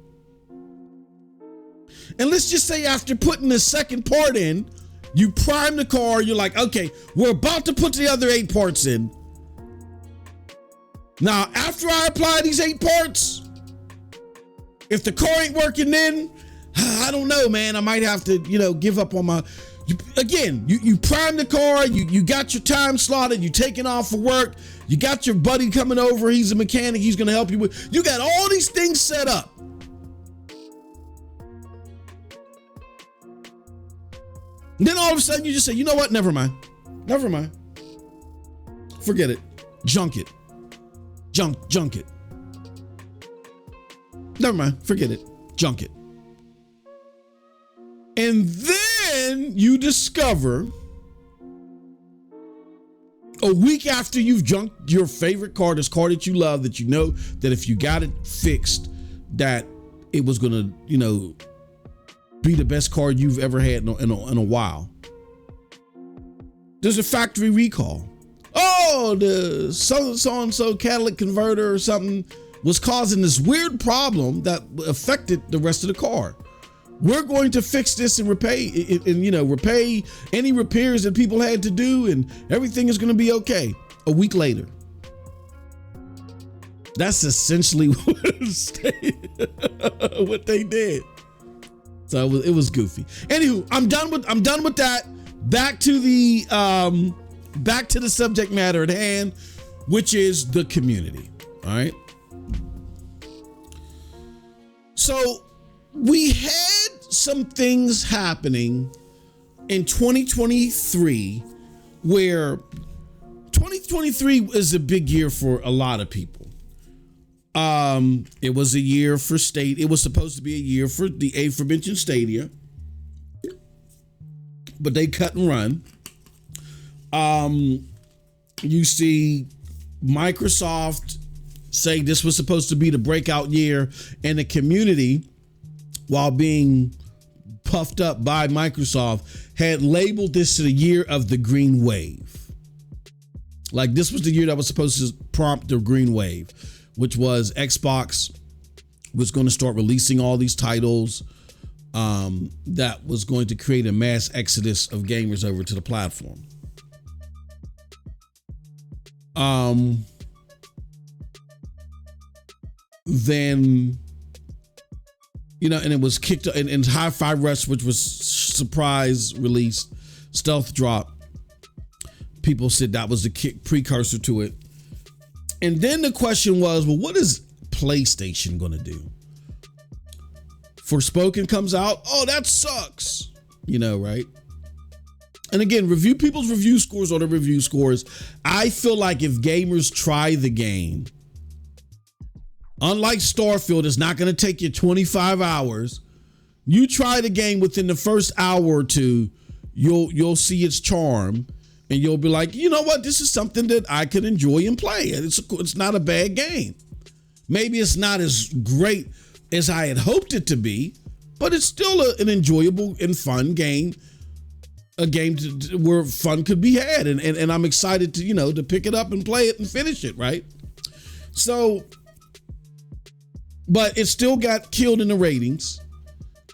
And let's just say after putting the second part in, you prime the car, you're like, okay, we're about to put the other 8 parts in. Now, after I apply these 8 parts, if the car ain't working then, I don't know, man. I might have to, give up on my, you prime the car, you got your time slotted, you taking off for work, you got your buddy coming over, he's a mechanic, he's going to help you with, you got all these things set up. And then all of a sudden you just say, you know what? Never mind. Forget it. Junk it. Junk it. Never mind. Forget it. Junk it. And then you discover a week after you've junked your favorite car, this car that you love, that you know that if you got it fixed, that it was going to, be the best car you've ever had in a while. There's a factory recall. Oh, the so-and-so catalytic converter or something was causing this weird problem that affected the rest of the car. We're going to fix this and repay any repairs that people had to do, and everything is going to be okay. A week later. That's essentially what they did. So it was goofy. Anywho, I'm done with that. Back to the subject matter at hand, which is the community. All right. So we had some things happening in 2023 where 2023 is a big year for a lot of people. It was a year for it was supposed to be a year for the aforementioned Stadia, but they cut and run. You see Microsoft say this was supposed to be the breakout year, and the community, while being puffed up by Microsoft, had labeled this the year of the green wave. Like this was the year that was supposed to prompt the green wave, which was Xbox was going to start releasing all these titles that was going to create a mass exodus of gamers over to the platform. Then, and it was kicked in Hi-Fi Rush, which was surprise release, stealth drop. People said that was the precursor to it. And then the question was, well, what is PlayStation going to do? Forspoken comes out. Oh, that sucks. Right? And again, people's review scores are the review scores. I feel like if gamers try the game, unlike Starfield, it's not going to take you 25 hours. You try the game within the first hour or two, you'll see its charm, and you'll be like, you know what? This is something that I could enjoy and play. It's not a bad game. Maybe it's not as great as I had hoped it to be, but it's still an enjoyable and fun game. A game where fun could be had, and I'm excited to pick it up and play it and finish it, right? So, but it still got killed in the ratings.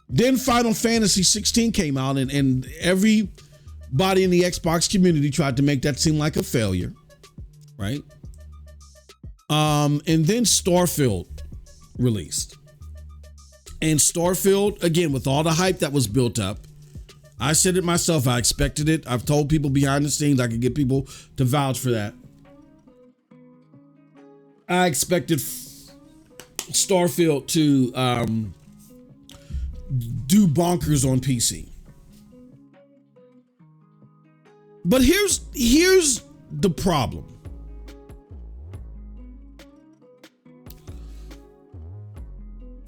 Then Final Fantasy 16 came out, and everybody in the Xbox community tried to make that seem like a failure, right? And then Starfield released. And Starfield, again, with all the hype that was built up, I said it myself, I expected it. I've told people behind the scenes, I could get people to vouch for that. I expected Starfield to do bonkers on PC. But here's the problem.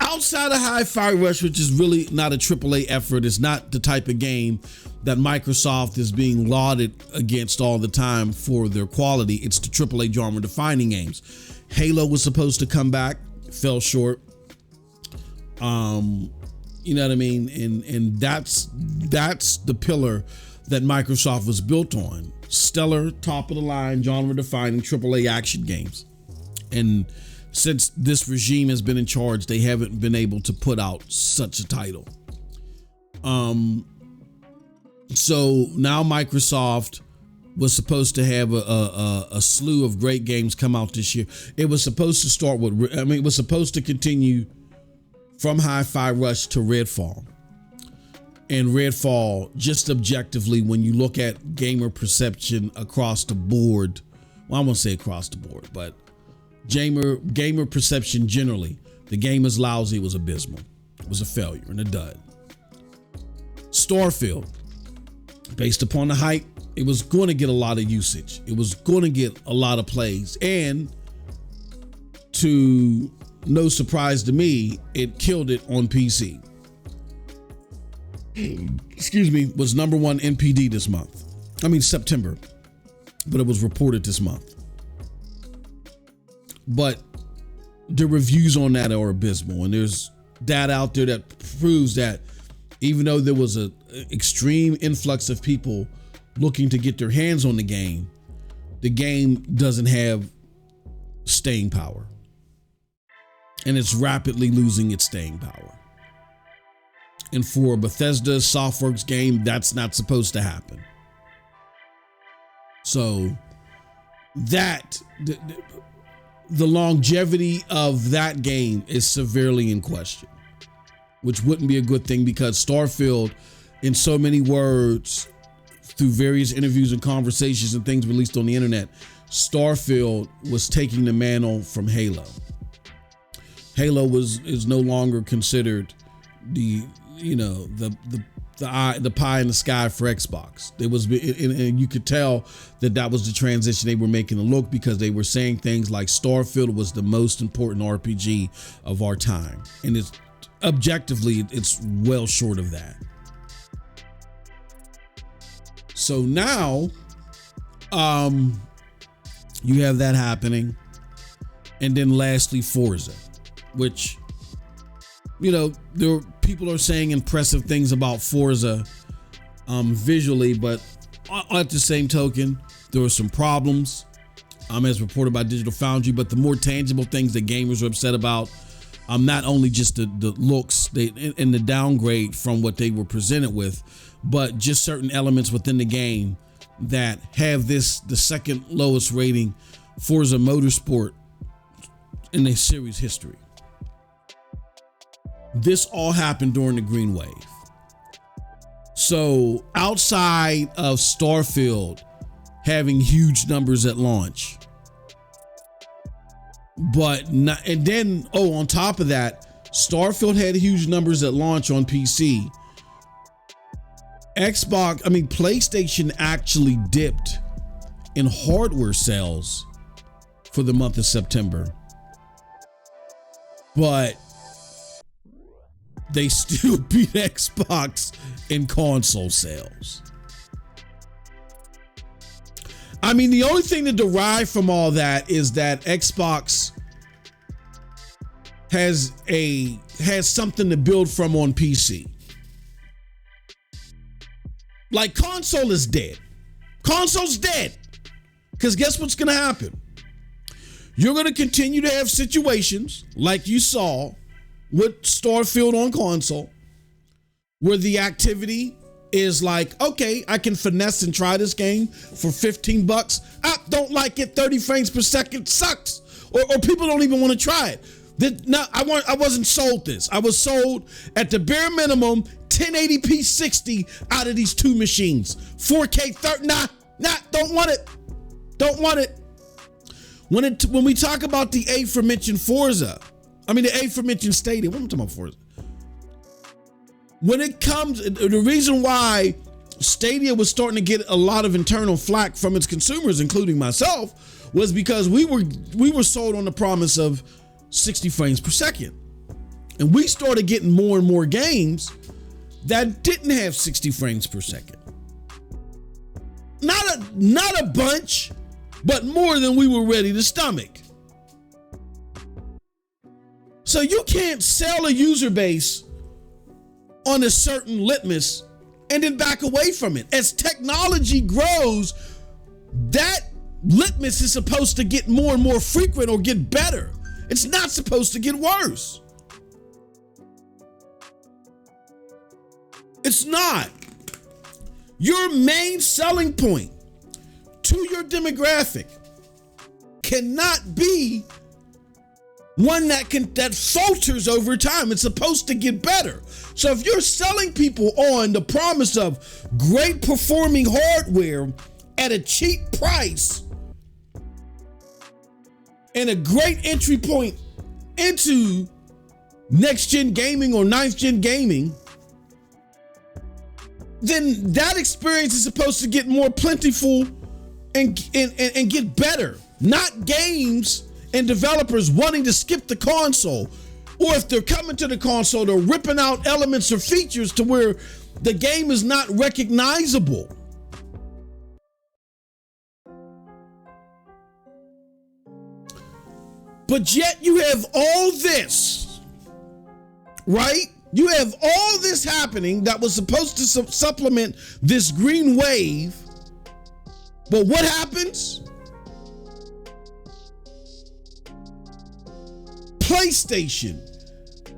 Outside of Hi-Fi Rush, which is really not a AAA effort, it's not the type of game that Microsoft is being lauded against all the time for their quality. It's the AAA genre-defining games. Halo was supposed to come back, fell short. You know what I mean? And that's the pillar that Microsoft was built on. Stellar, top of the line, genre-defining AAA action games. And since this regime has been in charge, they haven't been able to put out such a title. So now Microsoft was supposed to have a slew of great games come out this year. It was supposed to start with, it was supposed to continue from Hi-Fi Rush to Redfall. And Redfall, just objectively, when you look at gamer perception across the board, well, I won't say across the board, but gamer perception generally, the game is lousy, it was abysmal. It was a failure and a dud. Starfield, based upon the hype, it was going to get a lot of usage. It was going to get a lot of plays. And to no surprise to me, it killed it on PC. Excuse me, was number one NPD this month. September, but it was reported this month. But the reviews on that are abysmal, and there's data out there that proves that even though there was an extreme influx of people looking to get their hands on the game doesn't have staying power, and it's rapidly losing its staying power. And for a Bethesda Softworks game, that's not supposed to happen. So that the longevity of that game is severely in question, which wouldn't be a good thing, because Starfield, in so many words, through various interviews and conversations and things released on the internet, Starfield was taking the mantle from Halo. Halo is no longer considered the pie in the sky for Xbox. It was, and you could tell that was the transition they were making to look, because they were saying things like Starfield was the most important RPG of our time, and it's objectively it's well short of that. So now, you have that happening, and then lastly Forza, which, people are saying impressive things about Forza. visually, but at the same token, there were some problems, as reported by Digital Foundry. But the more tangible things that gamers are upset about, not only just the looks and the downgrade from what they were presented with, but just certain elements within the game that have the second lowest rating Forza Motorsport in their series history. This all happened during the Green Wave. So outside of Starfield having huge numbers at launch, but not, and then, on top of that, Starfield had huge numbers at launch on PC. PlayStation actually dipped in hardware sales for the month of September, but they still beat Xbox in console sales. The only thing to derive from all that is that Xbox has something to build from on PC. Like, console is dead. Console's dead. Because guess what's going to happen? You're going to continue to have situations like you saw with Starfield on console, where the activity is like, okay, I can finesse and try this game for $15. Don't like it. 30 frames per second sucks. Or people don't even want to try it. I wasn't sold this. I was sold at the bare minimum 1080p 60 out of these two machines. 4K 30. Don't want it. Don't want it. When we talk about the aforementioned Forza, the aforementioned Stadia, what am I talking about Forza? When it comes, the reason why Stadia was starting to get a lot of internal flack from its consumers, including myself, was because we were sold on the promise of 60 frames per second. And we started getting more and more games that didn't have 60 frames per second. Not a bunch, but more than we were ready to stomach. So you can't sell a user base on a certain litmus and then back away from it. As technology grows, that litmus is supposed to get more and more frequent or get better. It's not supposed to get worse. It's not. Your main selling point to your demographic cannot be one that falters over time. It's supposed to get better. So if you're selling people on the promise of great performing hardware at a cheap price and a great entry point into next gen gaming or ninth gen gaming, then that experience is supposed to get more plentiful and get better. Not games and developers wanting to skip the console, or if they're coming to the console, they're ripping out elements or features to where the game is not recognizable. But yet you have all this, right? You have all this happening that was supposed to supplement this green wave. But what happens? PlayStation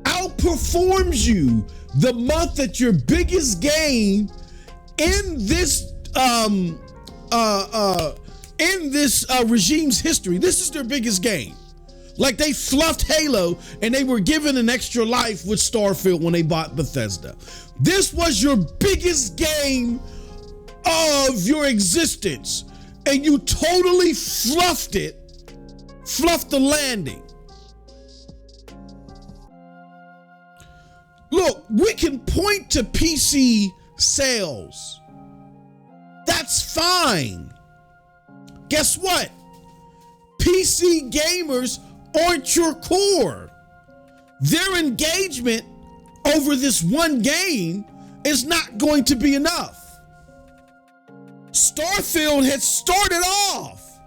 outperforms you the month that your biggest game in this regime's history. This is their biggest game. Like, they fluffed Halo and they were given an extra life with Starfield when they bought Bethesda. This was your biggest game of your existence, and you totally fluffed the landing. Look, we can point to PC sales. That's fine. Guess what? PC gamers aren't your core. Their engagement over this one game is not going to be enough. Starfield had started off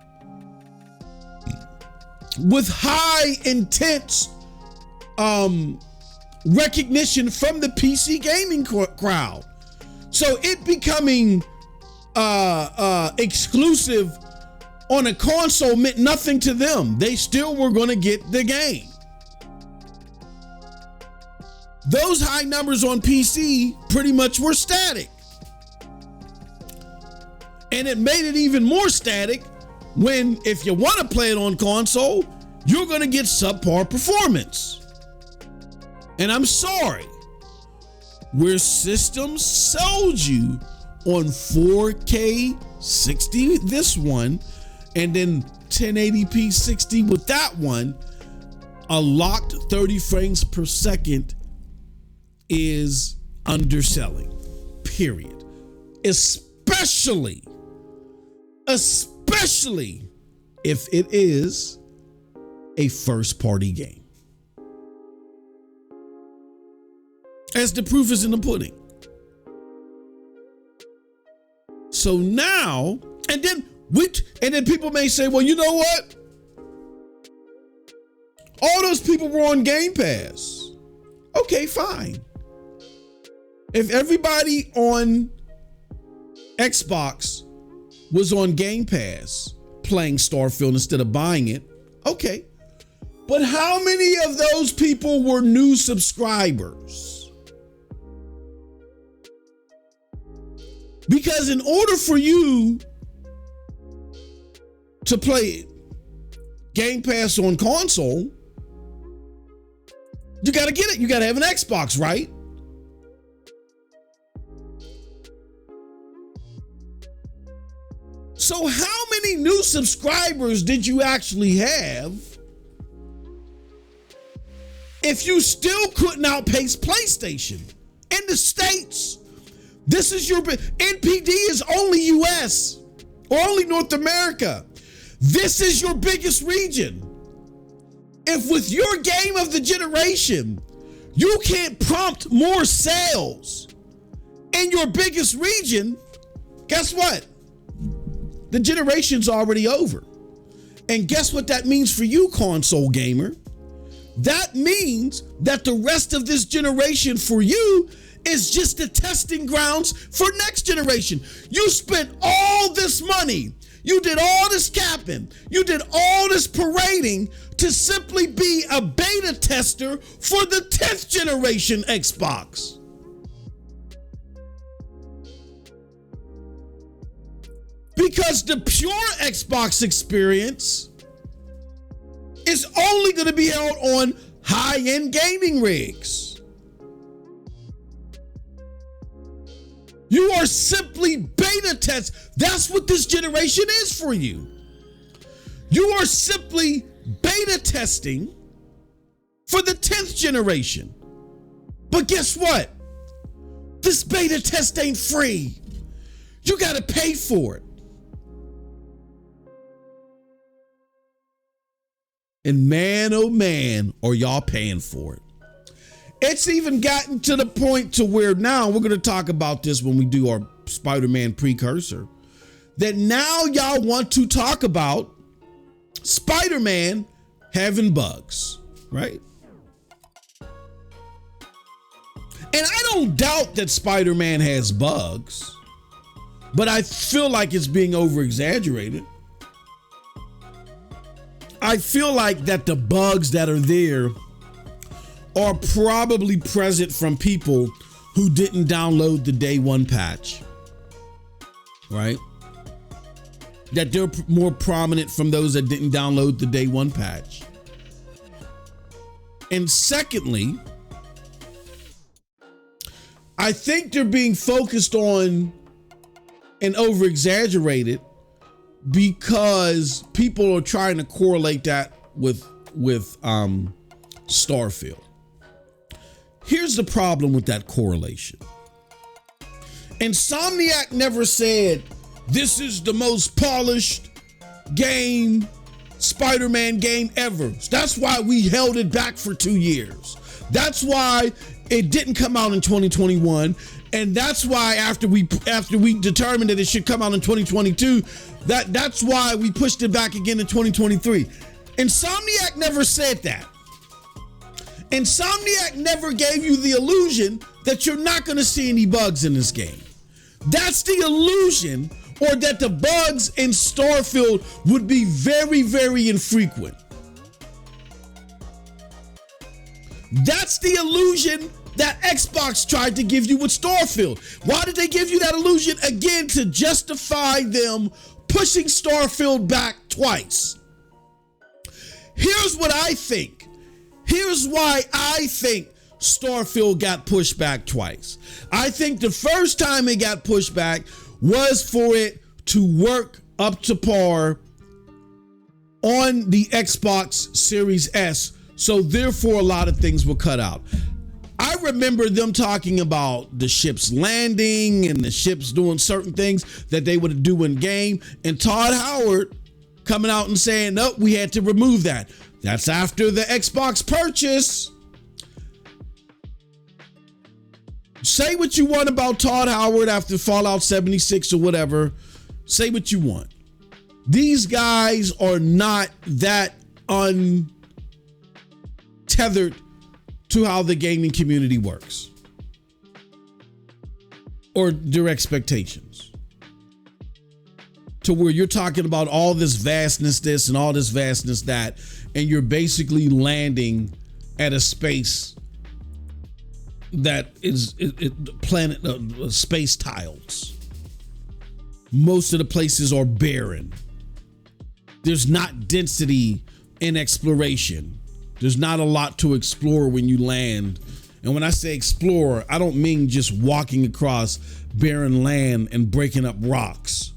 with high intense recognition from the PC gaming crowd. So it becoming exclusive on a console meant nothing to them. They still were going to get the game. Those high numbers on PC pretty much were static. And it made it even more static when, if you want to play it on console, you're going to get subpar performance. And I'm sorry, where systems sold you on 4K 60, this one, and then 1080p 60 with that one, a locked 30 frames per second is underselling, period. Especially if it is a first-party game. As the proof is in the pudding. So now, and then people may say, well, you know what? All those people were on Game Pass. Okay, fine. If everybody on Xbox was on Game Pass playing Starfield instead of buying it, okay. But how many of those people were new subscribers? Because in order for you to play Game Pass on console, you got to get it. You got to have an Xbox, right? So how many new subscribers did you actually have if you still couldn't outpace PlayStation? In the States, this is your NPD is only US or only North America. This is your biggest region. If with your game of the generation, you can't prompt more sales in your biggest region, guess what? The generation's already over. And guess what that means for you, console gamer? That means that the rest of this generation for you is just the testing grounds for next generation. You spent all this money. You did all this capping. You did all this parading to simply be a beta tester for the 10th generation Xbox. Because the pure Xbox experience is only going to be held on high-end gaming rigs. You are simply beta test. That's what this generation is for you. You are simply beta testing for the 10th generation. But guess what? This beta test ain't free. You got to pay for it. And man, oh man, are y'all paying for it. It's even gotten to the point to where now, we're going to talk about this when we do our Spider-Man precursor, that now y'all want to talk about Spider-Man having bugs, right? And I don't doubt that Spider-Man has bugs, but I feel like it's being over-exaggerated. I feel like that the bugs that are there are probably present from people who didn't download the day one patch, right? That they're more prominent from those that didn't download the day one patch. And secondly, I think they're being focused on and over-exaggerated because people are trying to correlate that with Starfield. Here's the problem with that correlation. Insomniac never said this is the most polished game, Spider-Man game ever. That's why we held it back for 2 years. That's why it didn't come out in 2021. And that's why after we determined that it should come out in 2022, that's why we pushed it back again in 2023. Insomniac never said that. Insomniac never gave you the illusion that you're not going to see any bugs in this game. That's the illusion, or that the bugs in Starfield would be very, very infrequent. That's the illusion that Xbox tried to give you with Starfield. Why did they give you that illusion? Again, to justify them pushing Starfield back twice. Here's what I think. Here's why I think Starfield got pushed back twice. I think the first time it got pushed back was for it to work up to par on the Xbox Series S. So therefore, a lot of things were cut out. I remember them talking about the ships landing and the ships doing certain things that they would do in game. And Todd Howard coming out and saying, nope, we had to remove that. That's after the Xbox purchase. Say what you want about Todd Howard after Fallout 76 or whatever. Say what you want. These guys are not that untethered to how the gaming community works or their expectations, to where you're talking about all this vastness this and all this vastness that, and you're basically landing at a space that is planet space tiles. Most of the places are barren. There's not density in exploration. There's not a lot to explore when you land. And when I say explore, I don't mean just walking across barren land and breaking up rocks.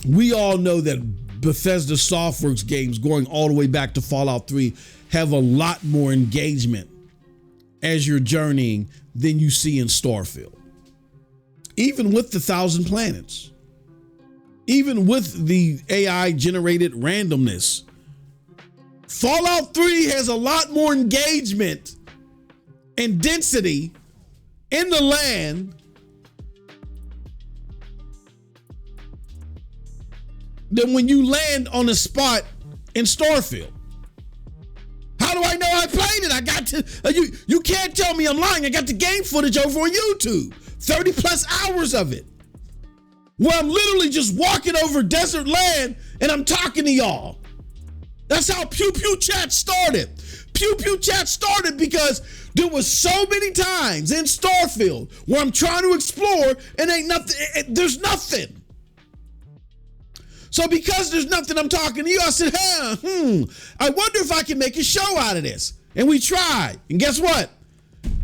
We all know that Bethesda Softworks games, going all the way back to Fallout 3, have a lot more engagement as you're journeying than you see in Starfield. Even with the 1,000 planets, even with the AI generated randomness, Fallout 3 has a lot more engagement and density in the land than when you land on a spot in Starfield. How do I know I played it? I got to, you can't tell me I'm lying. I got the game footage over on YouTube, 30 plus hours of it, where I'm literally just walking over desert land and I'm talking to y'all. That's how Pew Pew Chat started. Pew Pew Chat started because there was so many times in Starfield where I'm trying to explore and ain't nothing, there's nothing. So because there's nothing, I'm talking to you. I said, I wonder if I can make a show out of this. And we tried. And guess what?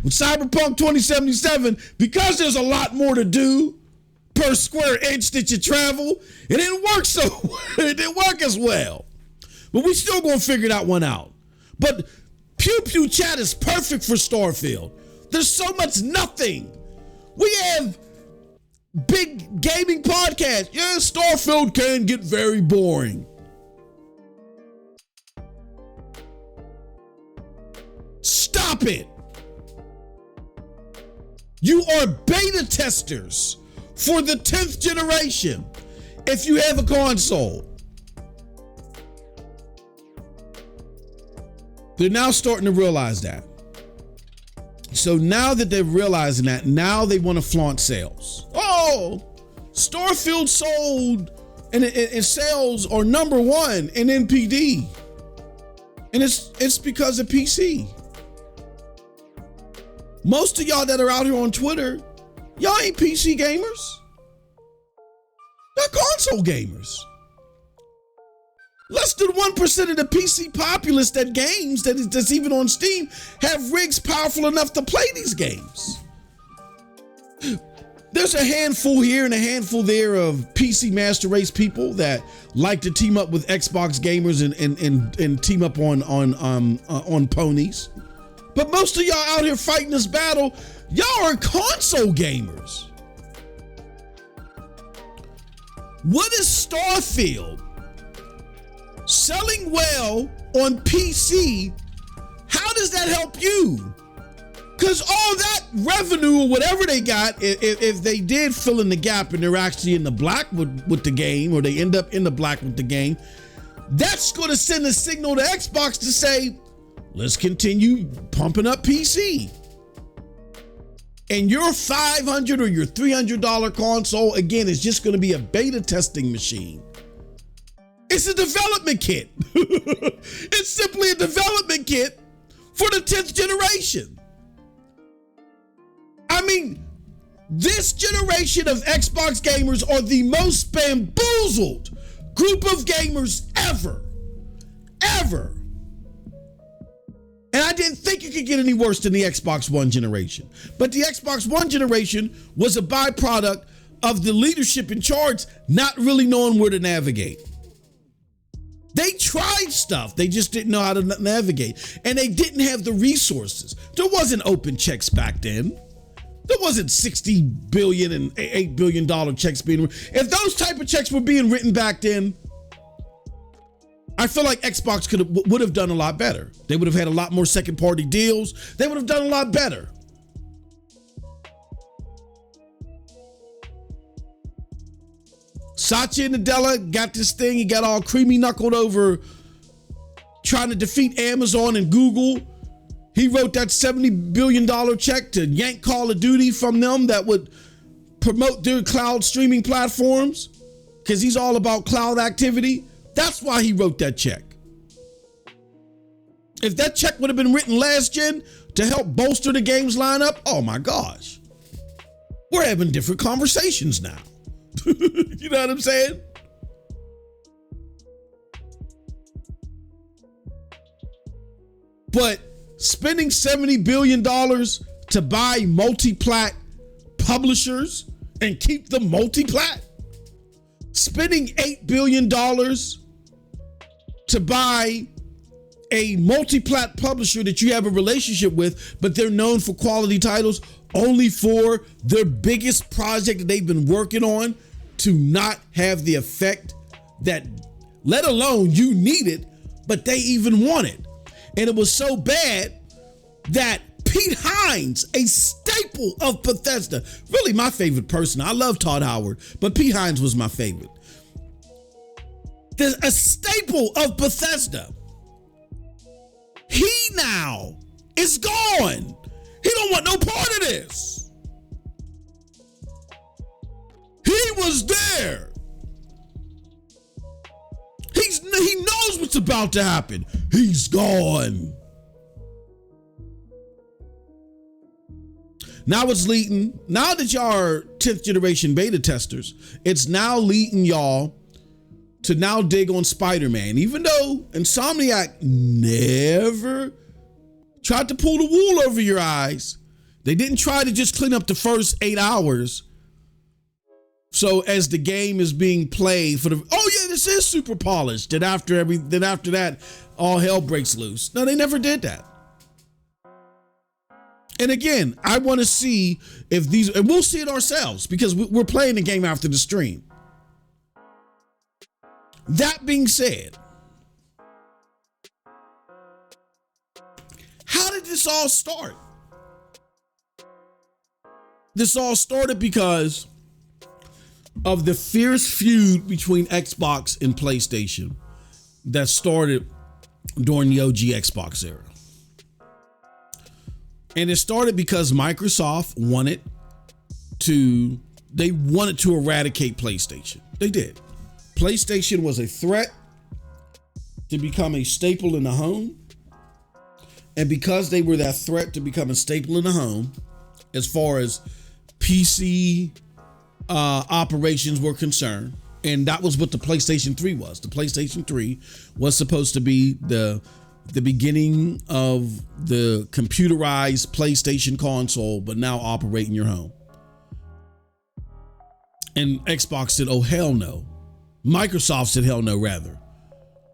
With Cyberpunk 2077, because there's a lot more to do per square inch that you travel, it didn't work it didn't work as well. But we still gonna figure that one out. But Pew Pew Chat is perfect for Starfield. There's so much nothing. We have big gaming podcasts. Yeah, Starfield can get very boring. Stop it. You are beta testers for the 10th generation if you have a console. They're now starting to realize that. So now that they're realizing that, now they want to flaunt sales. Oh, Starfield sold and sales are number one in NPD. And it's because of PC. Most of y'all that are out here on Twitter, y'all ain't PC gamers. Y'all console gamers. Less than 1% of the PC populace that games, that's even on Steam, have rigs powerful enough to play these games. There's a handful here and a handful there of PC Master Race people that like to team up with Xbox gamers and team up on ponies. But most of y'all out here fighting this battle, y'all are console gamers. What is Starfield selling well on PC? How does that help you? Because all that revenue or whatever they got, if they did fill in the gap and they're actually in the black with the game, or they end up in the black with the game, that's going to send a signal to Xbox to say, let's continue pumping up PC. And your $500 or your $300 console, again, is just going to be a beta testing machine. It's a development kit. It's simply a development kit for the 10th generation. I mean, this generation of Xbox gamers are the most bamboozled group of gamers ever. And I didn't think it could get any worse than the Xbox One generation. But the Xbox One generation was a byproduct of the leadership in charge not really knowing where to navigate. They tried stuff, they just didn't know how to navigate. And they didn't have the resources. There wasn't open checks back then. There wasn't $60 billion and $8 billion checks being written. If those type of checks were being written back then, I feel like Xbox would have done a lot better. They would have had a lot more second party deals. They would have done a lot better. Satya Nadella got this thing. He got all creamy knuckled over trying to defeat Amazon and Google. He wrote that $70 billion check to yank Call of Duty from them that would promote their cloud streaming platforms because he's all about cloud activity. That's why he wrote that check. If that check would have been written last gen to help bolster the game's lineup, oh my gosh. We're having different conversations now. You know what I'm saying? But spending $70 billion to buy multi-plat publishers and keep them multi-plat, spending $8 billion to buy a multi-plat publisher that you have a relationship with, but they're known for quality titles only for their biggest project that they've been working on to not have the effect that, let alone you need it, but they even want it. And it was so bad that Pete Hines, a staple of Bethesda, really my favorite person. I love Todd Howard, but Pete Hines was my favorite. A staple of Bethesda. He now is gone. He don't want no part of this. He was there. He knows what's about to happen. He's gone. Now it's leading, now that y'all are 10th generation beta testers, it's now leading y'all to now dig on Spider-Man, even though Insomniac never tried to pull the wool over your eyes. They didn't try to just clean up the first 8 hours. So as the game is being played for this is super polished. Then after that, all hell breaks loose. No, they never did that. And again, I want to see if these, and we'll see it ourselves because we're playing the game after the stream. That being said, how did this all start? This all started because of the fierce feud between Xbox and PlayStation that started during the OG Xbox era. And it started because Microsoft wanted to eradicate PlayStation. They did. PlayStation was a threat to become a staple in the home. And because they were that threat to become a staple in the home, as far as PC operations were concerned, and that was what the PlayStation 3 was. The PlayStation 3 was supposed to be the beginning of the computerized PlayStation console, but now operate in your home. And Xbox said, oh, hell no. Microsoft said, hell no, rather.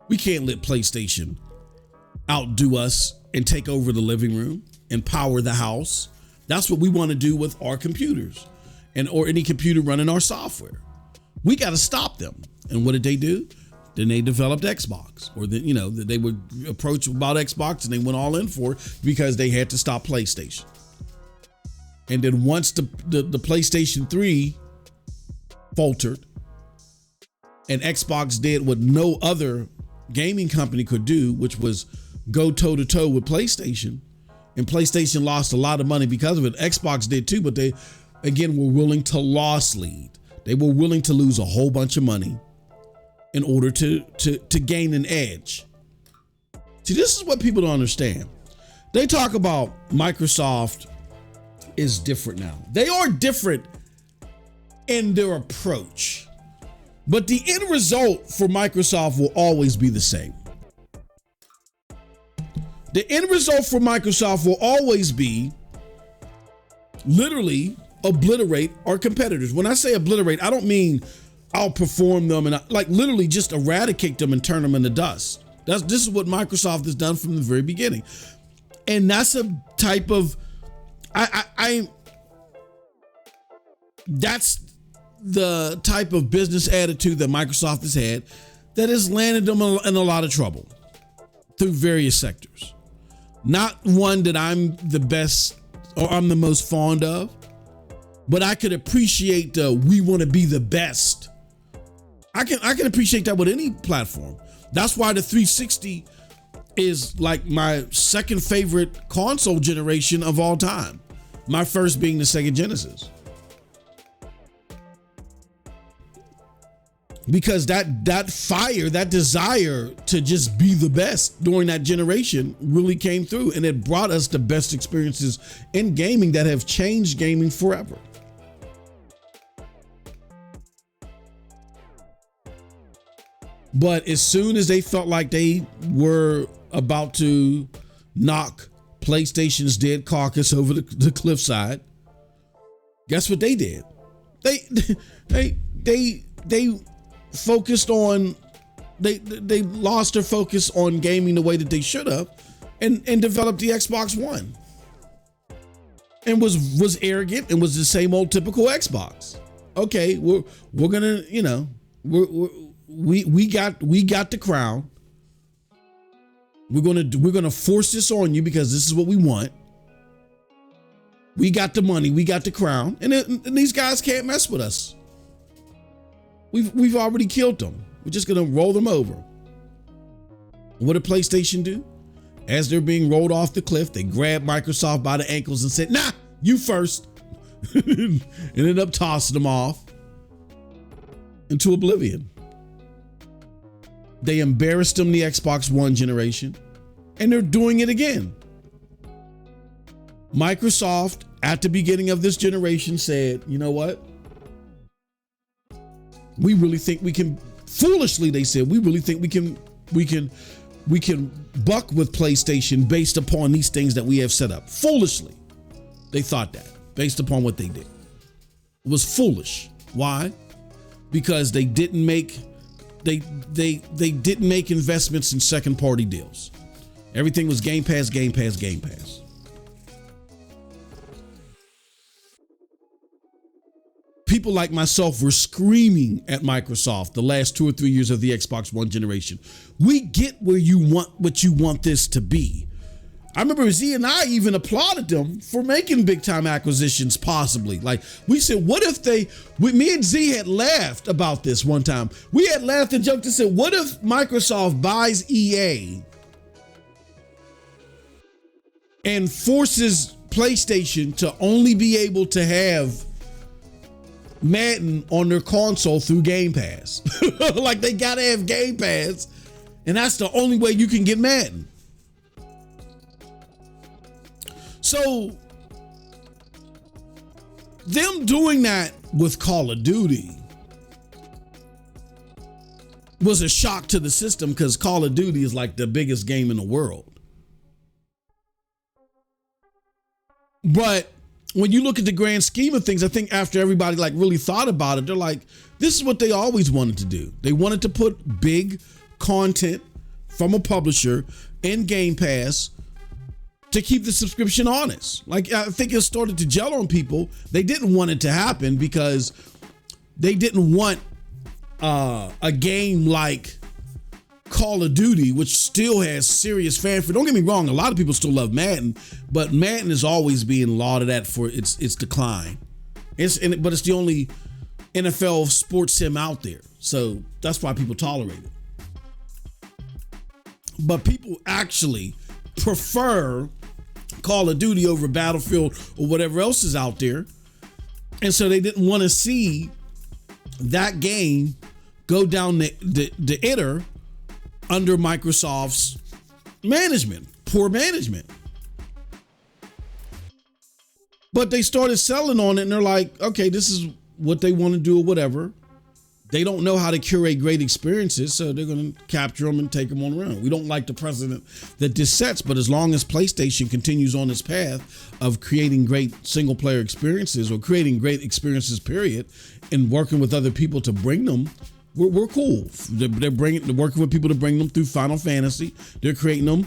We can't let PlayStation outdo us and take over the living room and power the house. That's what we want to do with our computers or any computer running our software. We got to stop them. And what did they do? Then they developed Xbox, or they would approach about Xbox and they went all in for it because they had to stop PlayStation. And then once the PlayStation 3 faltered and Xbox did what no other gaming company could do, which was go toe to toe with PlayStation, And PlayStation lost a lot of money because of it. Xbox did too, but they, again, were willing to loss lead. They were willing to lose a whole bunch of money in order to gain an edge. See, this is what people don't understand. They talk about Microsoft is different now. They are different in their approach, but the end result for Microsoft will always be the same. The end result for Microsoft will always be literally obliterate our competitors. When I say obliterate, I don't mean outperform them and like literally just eradicate them and turn them into dust. This is what Microsoft has done from the very beginning. And that's a type of, that's the type of business attitude that Microsoft has had that has landed them in a lot of trouble through various sectors. Not one that I'm the best or I'm the most fond of, but I could appreciate we want to be the best. I can appreciate that with any platform. That's why the 360 is like my second favorite console generation of all time. My first being the Sega Genesis. Because that fire, that desire to just be the best during that generation really came through, and it brought us the best experiences in gaming that have changed gaming forever. But as soon as they felt like they were about to knock PlayStation's dead carcass over the cliffside, guess what they did? They focused on, they lost their focus on gaming the way that they should have, and developed the Xbox One, and was arrogant and was the same old typical Xbox. Okay, we're gonna, you know, we got the crown. We're gonna force this on you because this is what we want. We got the money, we got the crown, and these guys can't mess with us. We've already killed them. We're just gonna roll them over. What did PlayStation do? As they're being rolled off the cliff, they grabbed Microsoft by the ankles and said, "Nah, you first." And ended up tossing them off into oblivion. They embarrassed them the Xbox One generation, and they're doing it again. Microsoft, at the beginning of this generation, said, you know what? We really think we can, foolishly they said, we really think we can buck with PlayStation based upon these things that we have set up. Foolishly, they thought that based upon what they did. It was foolish. Why? Because they didn't make investments in second party deals. Everything was Game Pass, Game Pass, Game Pass. People like myself were screaming at Microsoft the last 2 or 3 years of the Xbox One generation. We get where you want what you want this to be. I remember Z and I even applauded them for making big time acquisitions possibly. Like we said, what if me and Z had laughed about this one time. We had laughed and joked and said, what if Microsoft buys EA and forces PlayStation to only be able to have Madden on their console through Game Pass? Like they gotta have Game Pass, and that's the only way you can get Madden. So them doing that with Call of Duty was a shock to the system because Call of Duty is like the biggest game in the world. But when you look at the grand scheme of things, I think after everybody like really thought about it, they're like, this is what they always wanted to do. They wanted to put big content from a publisher in Game Pass to keep the subscription honest. Like, I think it started to gel on people. They didn't want it to happen because they didn't want a game like Call of Duty, which still has serious fanfare. Don't get me wrong, a lot of people still love Madden, but Madden is always being lauded at for its decline. But it's the only NFL sports sim out there, so that's why people tolerate it. But people actually prefer Call of Duty over Battlefield or whatever else is out there. And so they didn't want to see that game go down the itter under Microsoft's management, poor management. But they started selling on it and they're like, okay, this is what they want to do or whatever. They don't know how to curate great experiences, so they're going to capture them and take them on around. We don't like the precedent that this sets, but as long as PlayStation continues on this path of creating great single player experiences or creating great experiences, period, and working with other people to bring them, we're cool. They're working with people to bring them through Final Fantasy. They're creating them,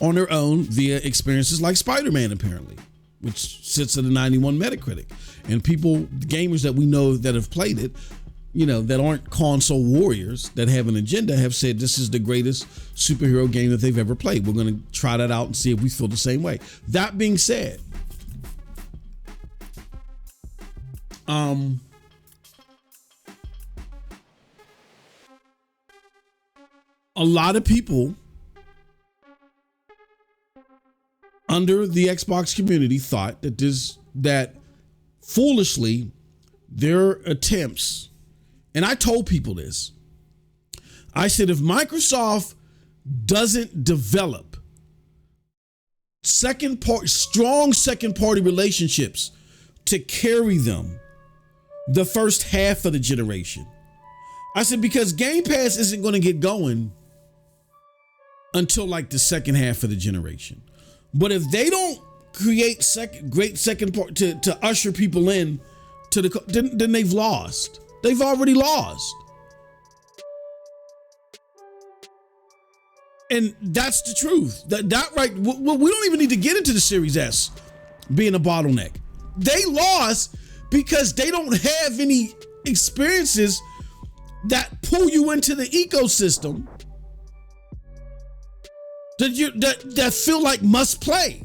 on their own via experiences like Spider-Man, apparently, which sits at a 91 Metacritic. And gamers that we know that have played it, that aren't console warriors that have an agenda, have said this is the greatest superhero game that they've ever played. We're going to try that out and see if we feel the same way. That being said, a lot of people under the Xbox community thought that foolishly their attempts, and I told people this, I said, if Microsoft doesn't develop strong second party relationships to carry them the first half of the generation, I said, because Game Pass isn't going to get going until like the second half of the generation. But if they don't create great second part to usher people in to then they've lost. They've already lost. And that's the truth. That right. We don't even need to get into the Series S being a bottleneck. They lost because they don't have any experiences that pull you into the ecosystem that feel like must play,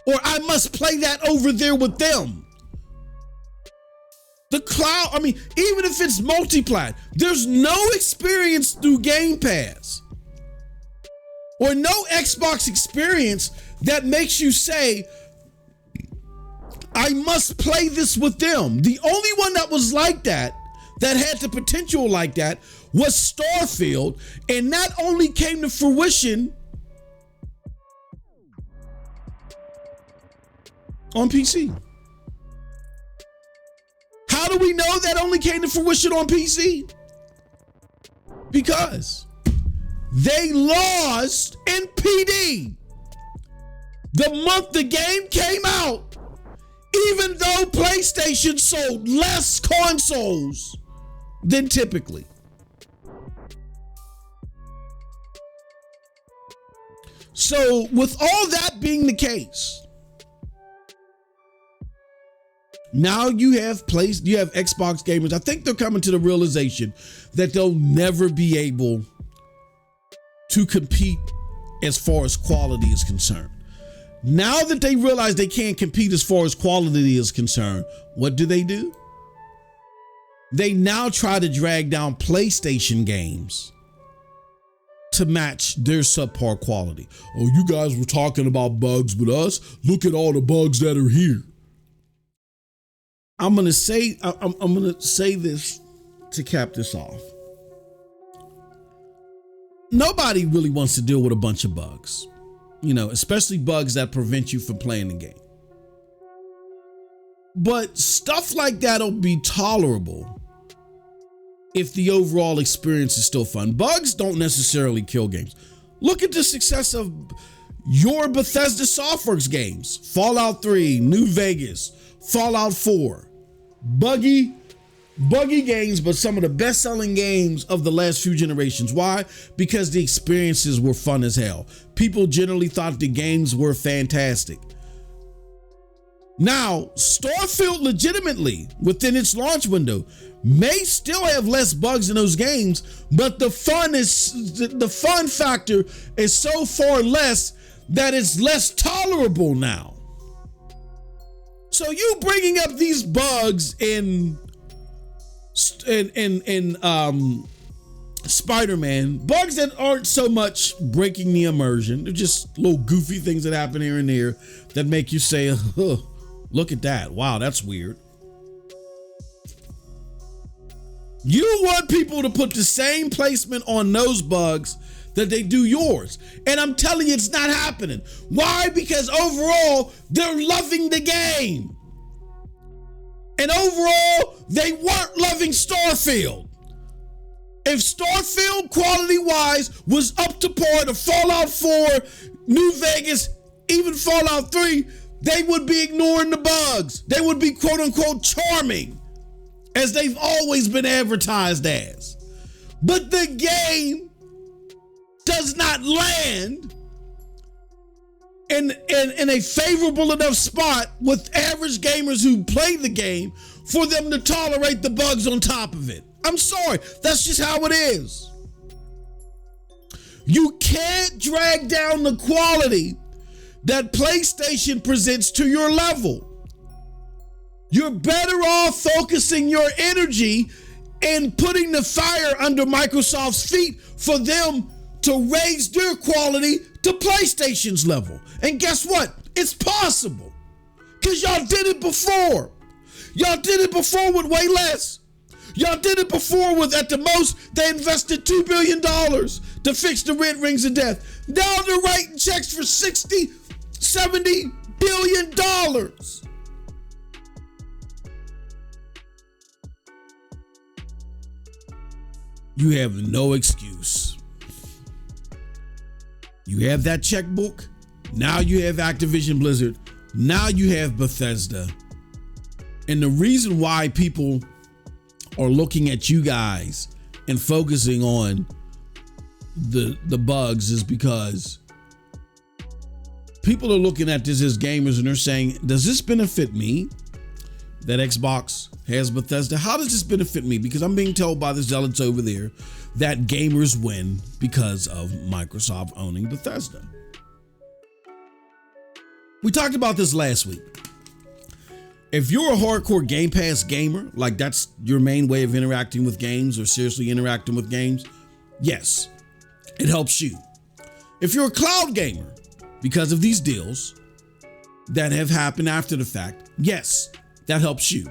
or I must play that over there with them. The cloud, even if it's multiplat, there's no experience through Game Pass or no Xbox experience that makes you say, I must play this with them. The only one that was like that had the potential like that, was Starfield, and that only came to fruition on PC. How do we know that only came to fruition on PC? Because they lost in PD the month the game came out, even though PlayStation sold less consoles than typically. So with all that being the case, now you have Xbox gamers. I think they're coming to the realization that they'll never be able to compete as far as quality is concerned. Now that they realize they can't compete as far as quality is concerned, what do? They now try to drag down PlayStation games to match their subpar quality. Oh, you guys were talking about bugs with us. Look at all the bugs that are here. I'm gonna say this to cap this off. Nobody really wants to deal with a bunch of bugs, especially bugs that prevent you from playing the game. But stuff like that'll be tolerable if the overall experience is still fun. Bugs don't necessarily kill games. Look at the success of your Bethesda Softworks games. Fallout 3, New Vegas, Fallout 4. Buggy games, but some of the best-selling games of the last few generations. Why? Because the experiences were fun as hell. People generally thought the games were fantastic. Now, Starfield legitimately, within its launch window, may still have less bugs in those games, but the fun factor is so far less that it's less tolerable now. So you bringing up these bugs in Spider-Man, bugs that aren't so much breaking the immersion. They're just little goofy things that happen here and there that make you say, oh, look at that. Wow, that's weird. You want people to put the same placement on those bugs that they do yours. And I'm telling you, it's not happening. Why? Because overall, they're loving the game. And overall, they weren't loving Starfield. If Starfield, quality-wise, was up to par to Fallout 4, New Vegas, even Fallout 3, they would be ignoring the bugs. They would be quote-unquote charming, as they've always been advertised as. But the game does not land in a favorable enough spot with average gamers who play the game for them to tolerate the bugs on top of it. I'm sorry, that's just how it is. You can't drag down the quality that PlayStation presents to your level. You're better off focusing your energy and putting the fire under Microsoft's feet for them to raise their quality to PlayStation's level. And guess what? It's possible. Because y'all did it before. Y'all did it before with way less. Y'all did it before with, at the most, they invested $2 billion to fix the red rings of death. Now they're writing checks for $60, $70 billion. You have no excuse. You have that checkbook. Now you have Activision Blizzard. Now you have Bethesda. And the reason why people are looking at you guys and focusing on the bugs is because people are looking at this as gamers and they're saying, does this benefit me that Xbox has Bethesda? How does this benefit me? Because I'm being told by the zealots over there that gamers win because of Microsoft owning Bethesda. We talked about this last week. If you're a hardcore Game Pass gamer, like that's your main way of interacting with games or seriously interacting with games, yes, it helps you. If you're a cloud gamer, because of these deals that have happened after the fact, yes, that helps you.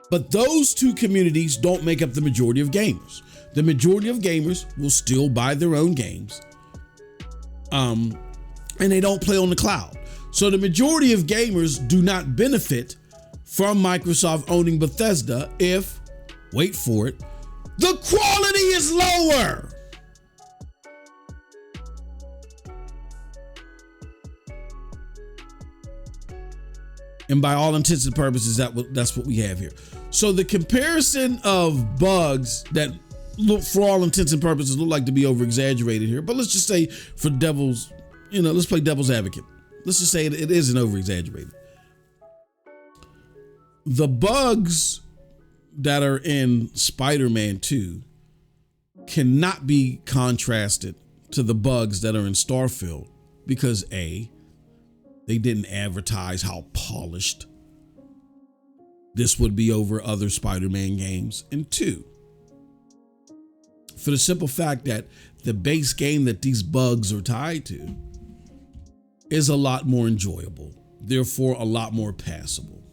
But those two communities don't make up the majority of gamers. The majority of gamers will still buy their own games, and they don't play on the cloud. So the majority of gamers do not benefit from Microsoft owning Bethesda if, wait for it, the quality is lower. And by all intents and purposes, that's what we have here. So the comparison of bugs that look, for all intents and purposes, look like to be over exaggerated here, but let's just say for devil's, let's play devil's advocate. Let's just say it isn't over exaggerated. The bugs that are in Spider-Man 2 cannot be contrasted to the bugs that are in Starfield because A, they didn't advertise how polished this would be over other Spider-Man games. And two, for the simple fact that the base game that these bugs are tied to is a lot more enjoyable, therefore a lot more passable.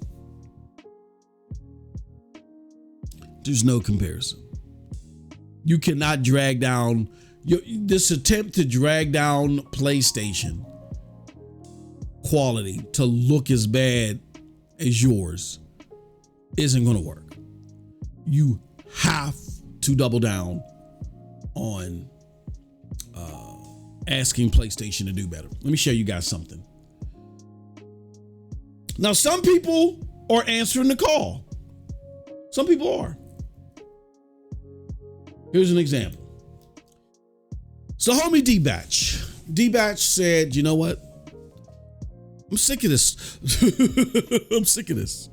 There's no comparison. You cannot drag down this attempt to drag down PlayStation quality to look as bad as yours isn't going to work. You have to double down on asking PlayStation to do better. Let me show you guys something. Now, some people are answering the call. Some people are. Here's an example. So homie D-Batch. D-Batch said, you know what? I'm sick of this. I'm sick of this.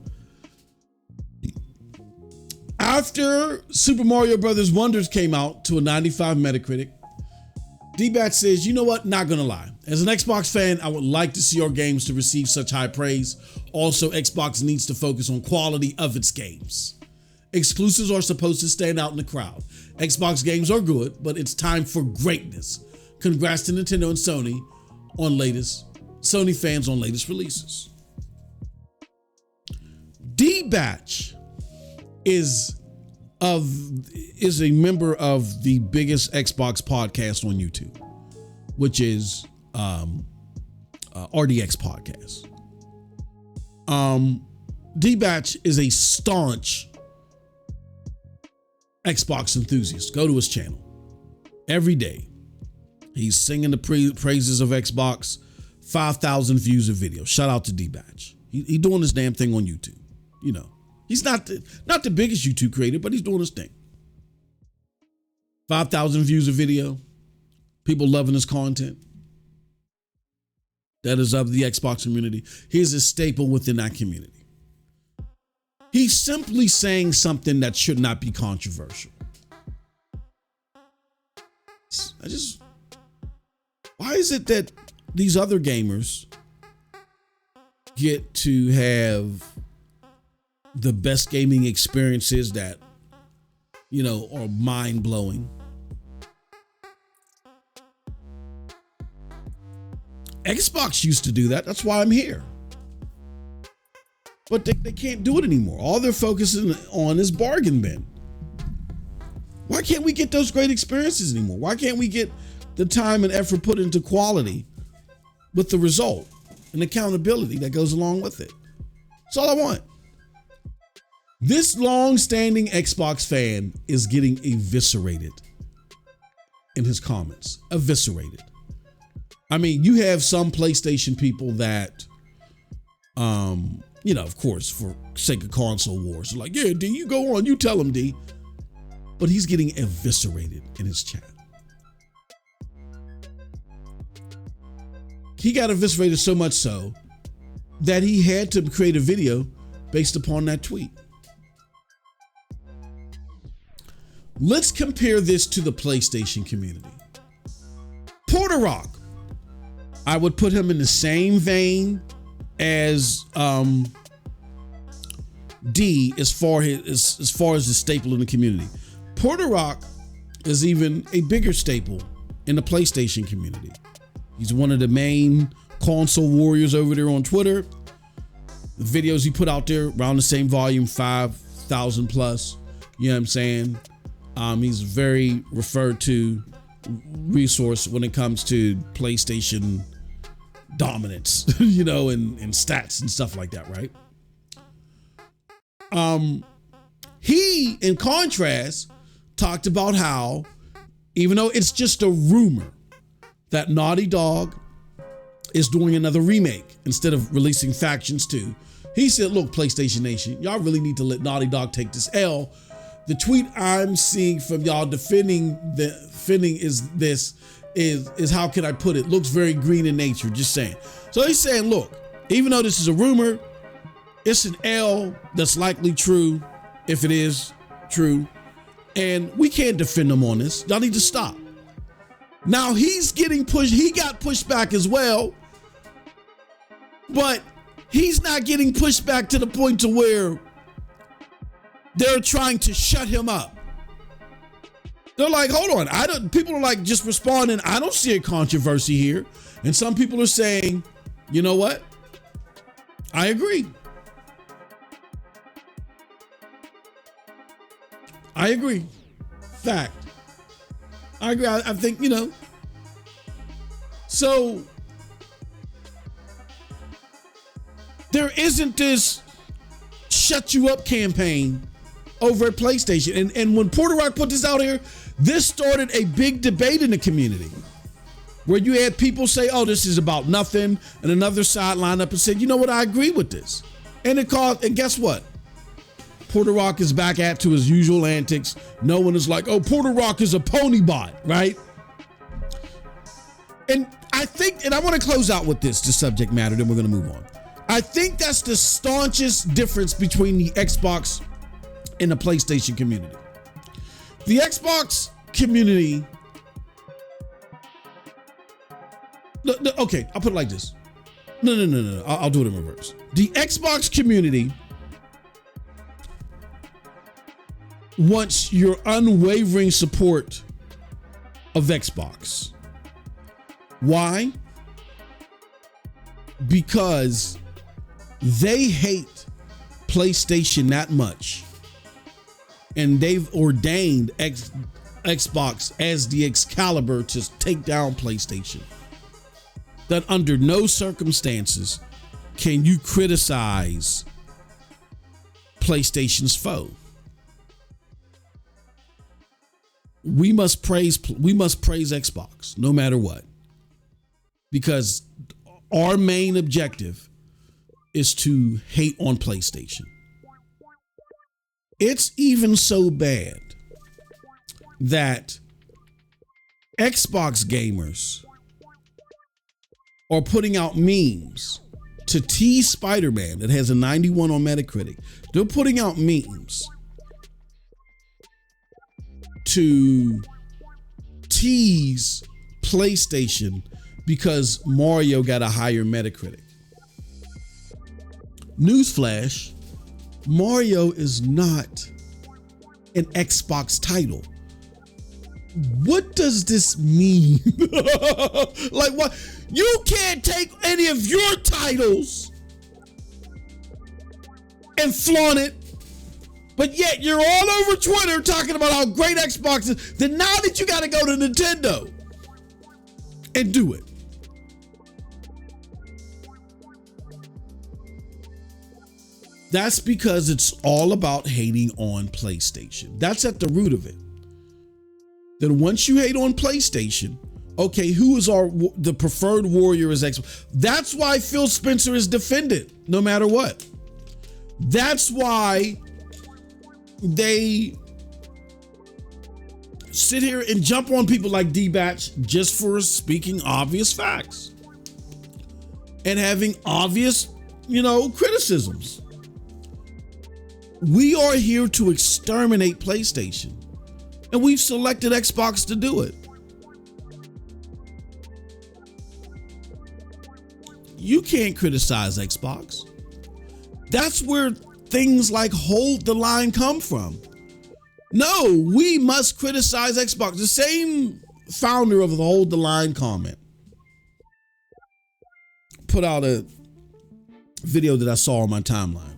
After Super Mario Brothers Wonders came out to a 95 Metacritic, D-Batch says, you know what? Not gonna lie. As an Xbox fan, I would like to see our games to receive such high praise. Also, Xbox needs to focus on quality of its games. Exclusives are supposed to stand out in the crowd. Xbox games are good, but it's time for greatness. Congrats to Nintendo and Sony fans on latest releases. D-Batch is a member of the biggest Xbox podcast on YouTube, which is RDX Podcast. D-Batch is a staunch Xbox enthusiast. Go to his channel every day. He's singing the praises of Xbox. 5,000 views a video. Shout out to D-Batch. He doing this damn thing on YouTube. You know, he's not the biggest YouTube creator, but he's doing his thing. 5,000 views a video. People loving his content. That is of the Xbox community. He's a staple within that community. He's simply saying something that should not be controversial. Why is it that these other gamers get to have the best gaming experiences that, you know, are mind-blowing? Xbox used to do that. That's why I'm here. But they can't do it anymore. All they're focusing on is bargain bin. Why can't we get those great experiences anymore? Why can't we get the time and effort put into quality with the result and accountability that goes along with it? That's all I want. This long-standing Xbox fan is getting eviscerated in his comments. Eviscerated. I mean, you have some PlayStation people that, you know, of course, for sake of console wars, like, yeah, D, you go on, you tell him, D. But he's getting eviscerated in his chat. He got eviscerated so much so that he had to create a video based upon that tweet. Let's compare this to the PlayStation community. Porter Rock, I would put him in the same vein as D as far as the staple in the community. Porter Rock is even a bigger staple in the PlayStation community. He's one of the main console warriors over there on Twitter. The videos he put out there around the same volume, 5,000 plus. You know what I'm saying? He's very referred to resource when it comes to PlayStation dominance, you know, and stats and stuff like that, right? He, in contrast, talked about how, even though it's just a rumor that Naughty Dog is doing another remake instead of releasing Factions 2, he said, look, PlayStation Nation, y'all really need to let Naughty Dog take this L. The tweet I'm seeing from y'all defending is how can I put it? Looks very green in nature, just saying. So he's saying, look, even though this is a rumor, it's an L that's likely true, if it is true, and we can't defend him on this. Y'all need to stop. Now he's getting pushed. He got pushed back as well, but he's not getting pushed back to the point to where they're trying to shut him up. They're like, hold on. People are like just responding. I don't see a controversy here. And some people are saying, you know what? I agree. I agree. Fact. I agree. I think, you know. So there isn't this shut you up campaign over at PlayStation. And when Porter Rock put this out here, this started a big debate in the community where you had people say, oh, this is about nothing. And another side lined up and said, you know what? I agree with this. And guess what? Porter Rock is back to his usual antics. No one is like, oh, Porter Rock is a pony bot, right? And I think, and I want to close out with this subject matter, then we're going to move on. I think that's the staunchest difference between the Xbox and the PlayStation community. The Xbox community, okay, I'll put it like this. No. I'll do it in reverse. The Xbox community wants your unwavering support of Xbox. Why? Because they hate PlayStation that much, and they've ordained Xbox as the Excalibur to take down PlayStation, that under no circumstances can you criticize PlayStation's foe. We must praise Xbox no matter what, because our main objective is to hate on PlayStation. It's even so bad that Xbox gamers are putting out memes to tease Spider-Man that has a 91 on Metacritic. They're putting out memes to tease PlayStation because Mario got a higher Metacritic. Newsflash, Mario is not an Xbox title. What does this mean? Like what? You can't take any of your titles and flaunt it, but yet you're all over Twitter talking about how great Xbox is. Then now that you got to go to Nintendo and do it. That's because it's all about hating on PlayStation. That's at the root of it. Then once you hate on PlayStation, okay, who is the preferred warrior is Xbox. That's why Phil Spencer is defended no matter what. That's why they sit here and jump on people like D-Batch just for speaking obvious facts and having obvious, criticisms. We are here to exterminate PlayStation, and we've selected Xbox to do it. You can't criticize Xbox. That's where things like Hold the Line come from. No, we must criticize Xbox. The same founder of the Hold the Line comment put out a video that I saw on my timeline.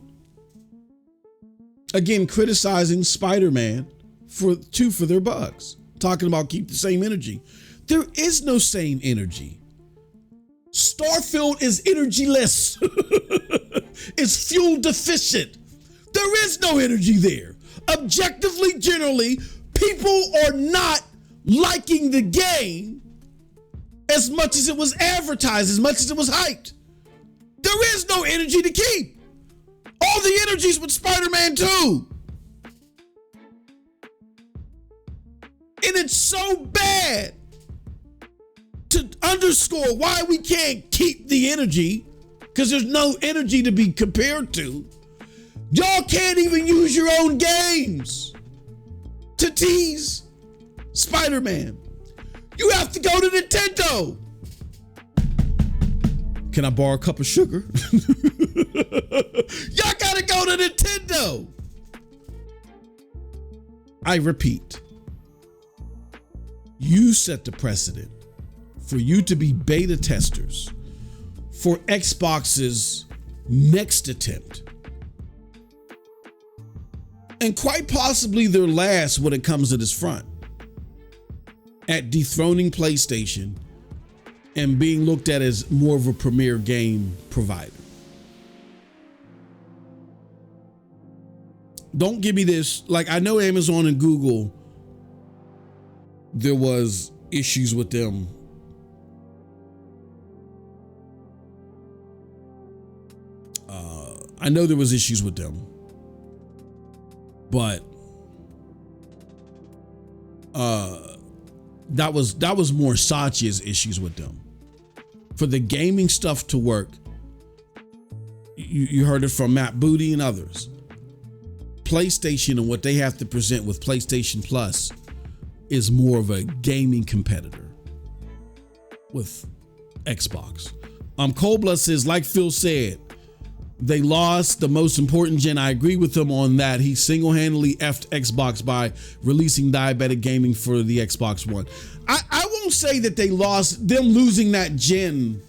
Again, criticizing Spider-Man for their bugs. Talking about keep the same energy. There is no same energy. Starfield is energyless. It's fuel deficient. There is no energy there. Objectively, generally, people are not liking the game as much as it was advertised, as much as it was hyped. There is no energy to keep. All the energies with Spider-Man 2. And it's so bad to underscore why we can't keep the energy, because there's no energy to be compared to. Y'all can't even use your own games to tease Spider-Man. You have to go to Nintendo. Can I borrow a cup of sugar? Y'all gotta go to Nintendo. I repeat, you set the precedent for you to be beta testers for Xbox's next attempt, and quite possibly their last when it comes to this front, at dethroning PlayStation and being looked at as more of a premier game provider. Don't give me this. Like, I know Amazon and Google, there was issues with them. I know there was issues with them, but that was more Satya's issues with them. For the gaming stuff to work, you heard it from Matt Booty and others. PlayStation and what they have to present with PlayStation Plus is more of a gaming competitor with Xbox. Cold Blood says, like Phil said, They lost the most important gen. I agree with him on that. He single-handedly effed Xbox by releasing diabetic gaming for the Xbox One. I won't say that they lost. Them losing that gen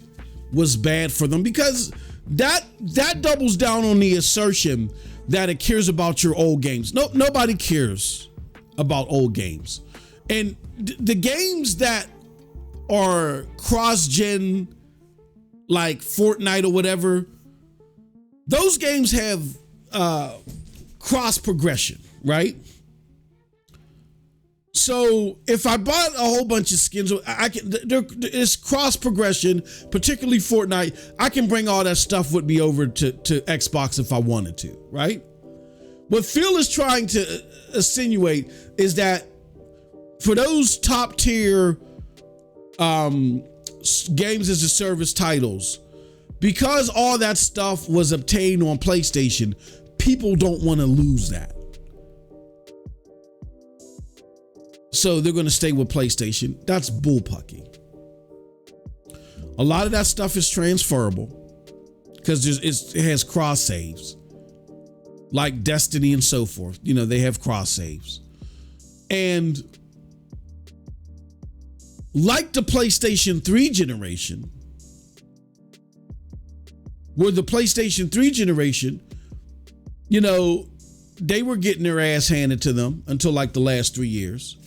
was bad for them, because that doubles down on the assertion that it cares about your old games. Nobody cares about old games. And the games that are cross-gen, like Fortnite or whatever, those games have cross progression, right? So if I bought a whole bunch of skins, it's cross progression, particularly Fortnite. I can bring all that stuff with me over to Xbox if I wanted to, right? What Phil is trying to insinuate is that for those top tier games as a service titles, because all that stuff was obtained on PlayStation, people don't want to lose that. So they're going to stay with PlayStation. That's bullpucky. A lot of that stuff is transferable because it has cross saves, like Destiny and so forth. You know, they have cross saves. And like the PlayStation 3 generation, where the PlayStation 3 generation, you know, they were getting their ass handed to them until like the last 3 years.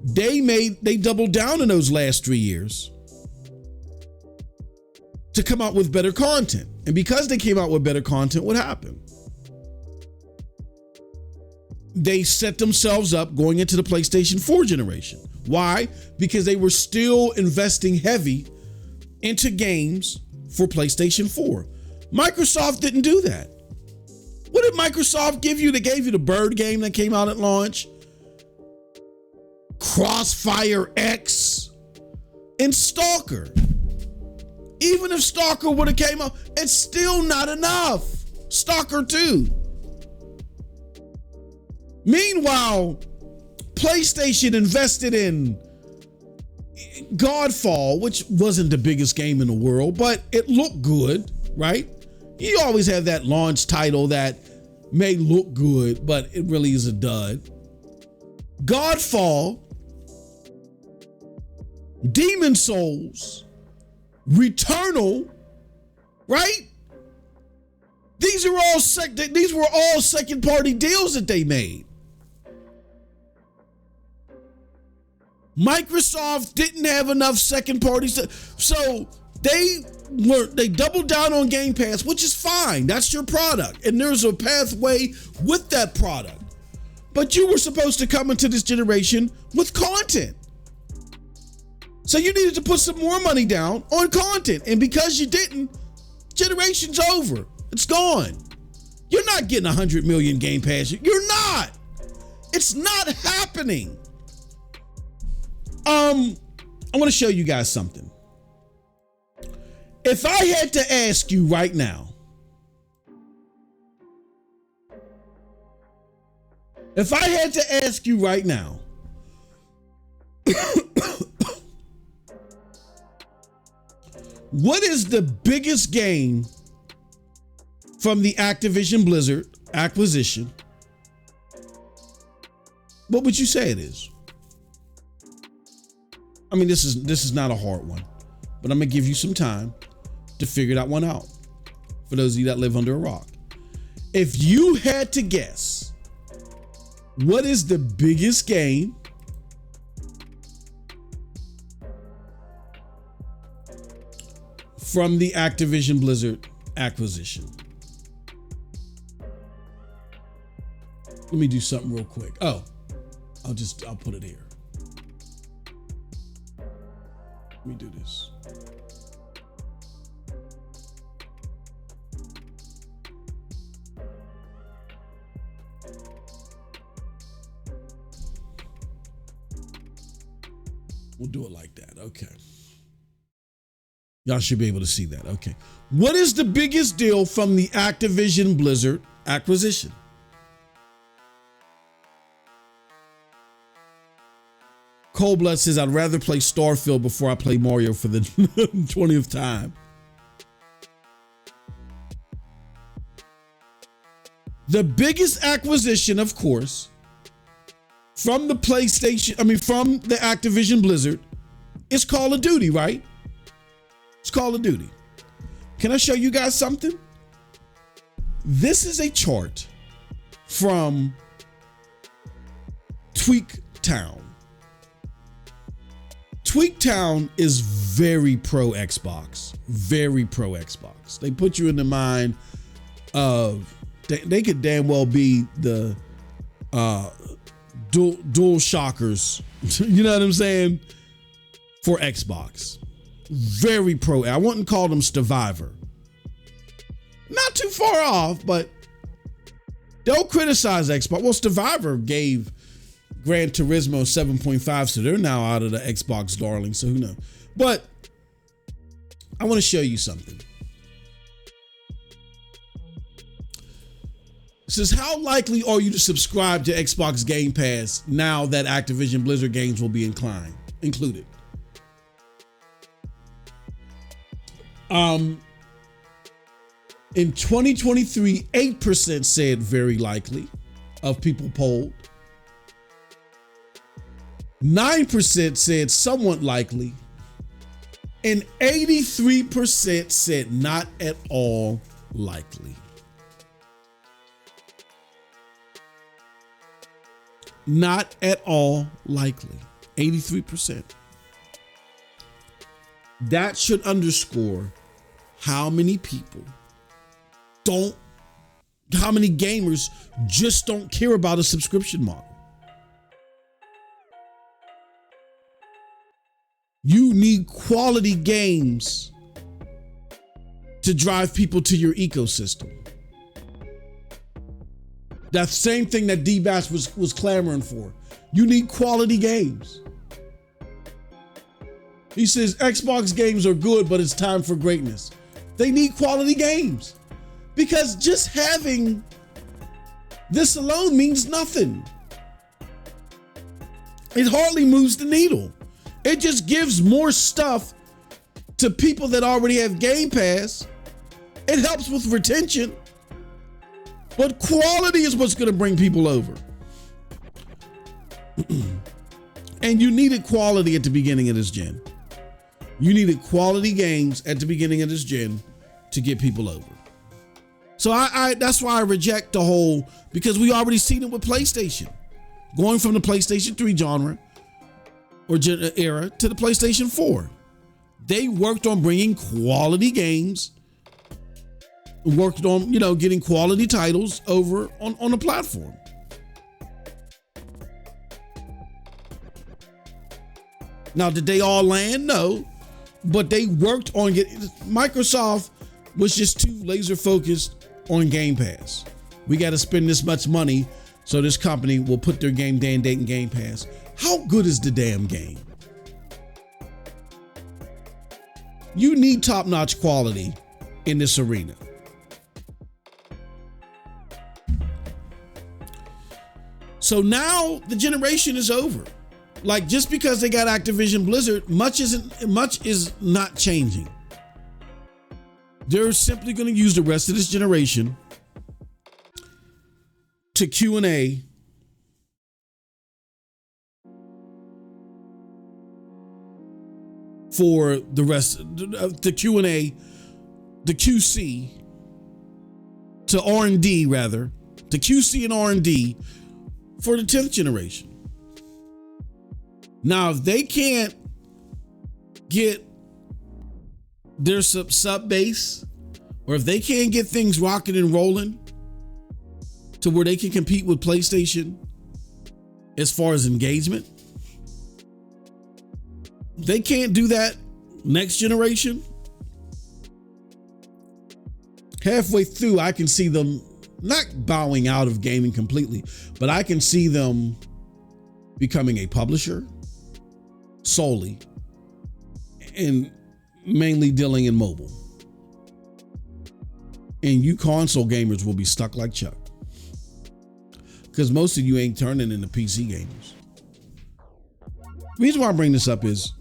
They doubled down in those last 3 years to come out with better content. And because they came out with better content, what happened? They set themselves up going into the PlayStation 4 generation. Why? Because they were still investing heavy into games for PlayStation 4. Microsoft didn't do that. What did Microsoft give you? They gave you the Bird game that came out at launch, Crossfire X, and Stalker. Even if Stalker would have came out, it's still not enough. Stalker 2. Meanwhile, PlayStation invested in Godfall, which wasn't the biggest game in the world, but it looked good, right? You always have that launch title that may look good, but it really is a dud. Godfall, Demon Souls, Returnal, right? These were all second party deals that they made. Microsoft didn't have enough second parties, so they doubled down on Game Pass, which is fine. That's your product, and there's a pathway with that product. But you were supposed to come into this generation with content, so you needed to put some more money down on content. And because you didn't, generation's over. It's gone. You're not getting 100 million Game Pass. You're not. It's not happening. I want to show you guys something. If I had to ask you right now, what is the biggest game from the Activision Blizzard acquisition? What would you say it is? I mean, this is not a hard one, but I'm gonna give you some time to figure that one out. For those of you that live under a rock, if you had to guess, what is the biggest game from the Activision Blizzard acquisition? Let me do something real quick. Oh, I'll put it here. Let me do this. We'll do it like that. Okay. Y'all should be able to see that. Okay. What is the biggest deal from the Activision Blizzard acquisition? Cold Blood says, I'd rather play Starfield before I play Mario for the 20th time. The biggest acquisition, of course, from the from the Activision Blizzard is Call of Duty, right? It's Call of Duty. Can I show you guys something? This is a chart from TweakTown. TweakTown is very pro Xbox, very pro Xbox. They put you in the mind of, they could damn well be the dual shockers, you know what I'm saying, for Xbox. Very pro. I wouldn't call them Survivor. Not too far off, but they'll criticize Xbox. Well, Survivor gave Gran Turismo 7.5, so they're now out of the Xbox darling, so who knows. But I want to show you something. It says, how likely are you to subscribe to Xbox Game Pass now that Activision Blizzard games will be included? In 2023, 8% said very likely of people polled. 9% said somewhat likely. And 83% said not at all likely. Not at all likely. 83%. That should underscore how many people how many gamers just don't care about a subscription model. You need quality games to drive people to your ecosystem. That same thing that D-Bash was clamoring for. You need quality games. He says Xbox games are good, but it's time for greatness. They need quality games. Because just having this alone means nothing. It hardly moves the needle. It just gives more stuff to people that already have Game Pass. It helps with retention. But quality is what's going to bring people over. And you needed quality at the beginning of this gen. You needed quality games at the beginning of this gen to get people over. So I that's why I reject the whole, because we already seen it with PlayStation. Going from the PlayStation 3 genre or era to the PlayStation 4. They worked on bringing quality games, worked on, getting quality titles over on the platform. Now, did they all land? No, but they worked on getting. Microsoft was just too laser focused on Game Pass. We got to spend this much money so this company will put their game day and date in Game Pass. How good is the damn game? You need top-notch quality in this arena. So now the generation is over. Like, just because they got Activision Blizzard, much is not changing. They're simply going to use the rest of this generation to Q&A for the rest of the Q&A, the QC to R&D rather, the QC and R&D for the 10th generation. Now, if they can't get their sub base, or if they can't get things rocking and rolling to where they can compete with PlayStation as far as engagement, they can't do that next generation. Halfway through, I can see them not bowing out of gaming completely, but I can see them becoming a publisher solely and mainly dealing in mobile. And you console gamers will be stuck like Chuck, because most of you ain't turning into PC gamers. The reason why I bring this up is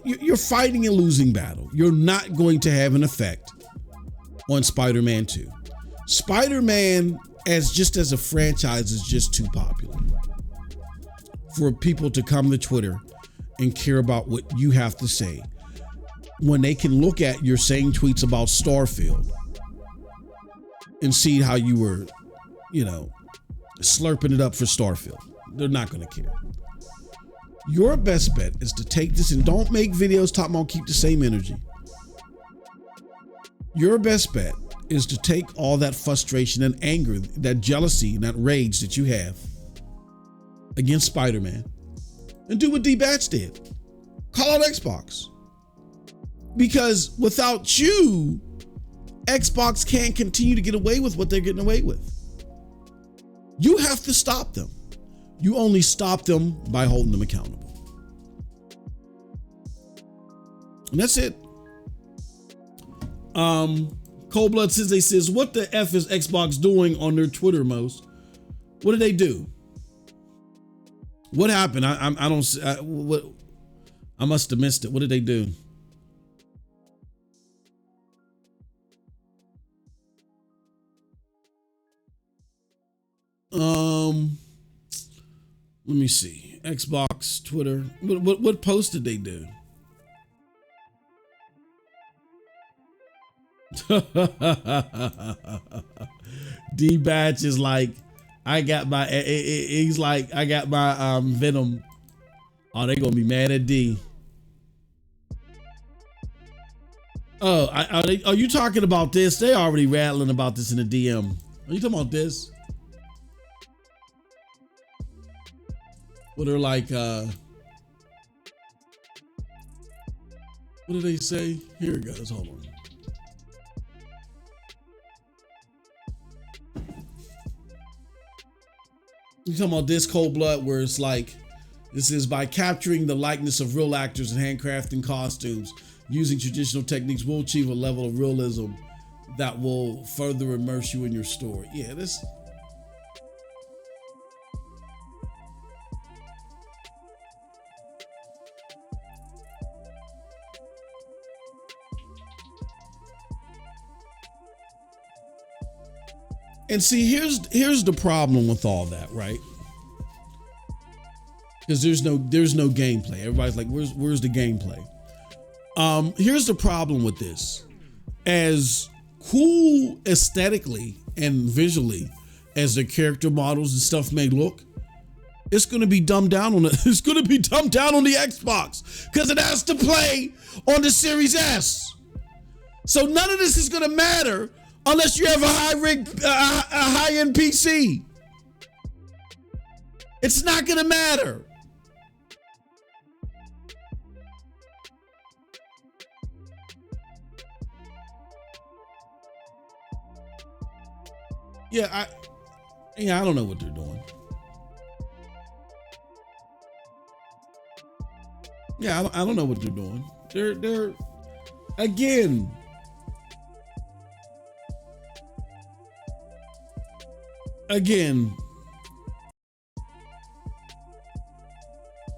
you're fighting a losing battle. You're not going to have an effect on Spider-Man 2. Spider-Man as a franchise is just too popular for people to come to Twitter and care about what you have to say when they can look at your saying tweets about Starfield and see how you were, slurping it up for Starfield. They're not going to care. Your best bet is to take this and don't make videos talking about keep the same energy. Your best bet is to take all that frustration and anger, that jealousy and that rage that you have against Spider-Man and do what D-Batch did. Call out Xbox. Because without you, Xbox can't continue to get away with what they're getting away with. You have to stop them. You only stop them by holding them accountable. And that's it. Cold Blood Sensei says, what the F is Xbox doing on their Twitter, most? What did they do? What happened? I must have missed it. What did they do? Let me see. Xbox, Twitter. What post did they do? D-Batch is like, he's like, I got my Venom. Oh, they gonna be mad at D. Oh, are you talking about this? They already rattling about this in the DM. Are you talking about this? What they're like, what do they say? Here it goes, hold on. You talking about this, Cold Blood, where it's like, this is by capturing the likeness of real actors and handcrafting costumes, using traditional techniques will achieve a level of realism that will further immerse you in your story. Yeah, this. And see, here's the problem with all that, right? Because there's no gameplay. Everybody's like, where's the gameplay? Here's the problem with this. As cool aesthetically and visually as the character models and stuff may look, it's gonna be dumbed down on the Xbox because it has to play on the Series S. So none of this is gonna matter unless you have a high-end PC. It's not gonna matter. I don't know what they're doing. Yeah, I don't know what they're doing. They're again.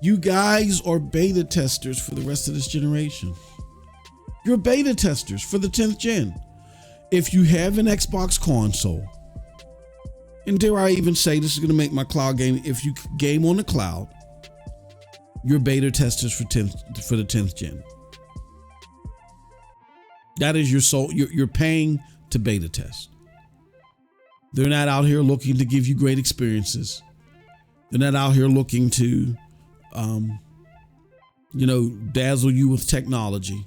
You guys are beta testers for the rest of this generation. You're beta testers for the 10th gen. If you have an Xbox console, and dare I even say this is going to make my cloud game, if you game on the cloud, you're beta testers for the 10th gen. That is your soul. You're paying to beta test. They're not out here looking to give you great experiences. They're not out here looking to, dazzle you with technology.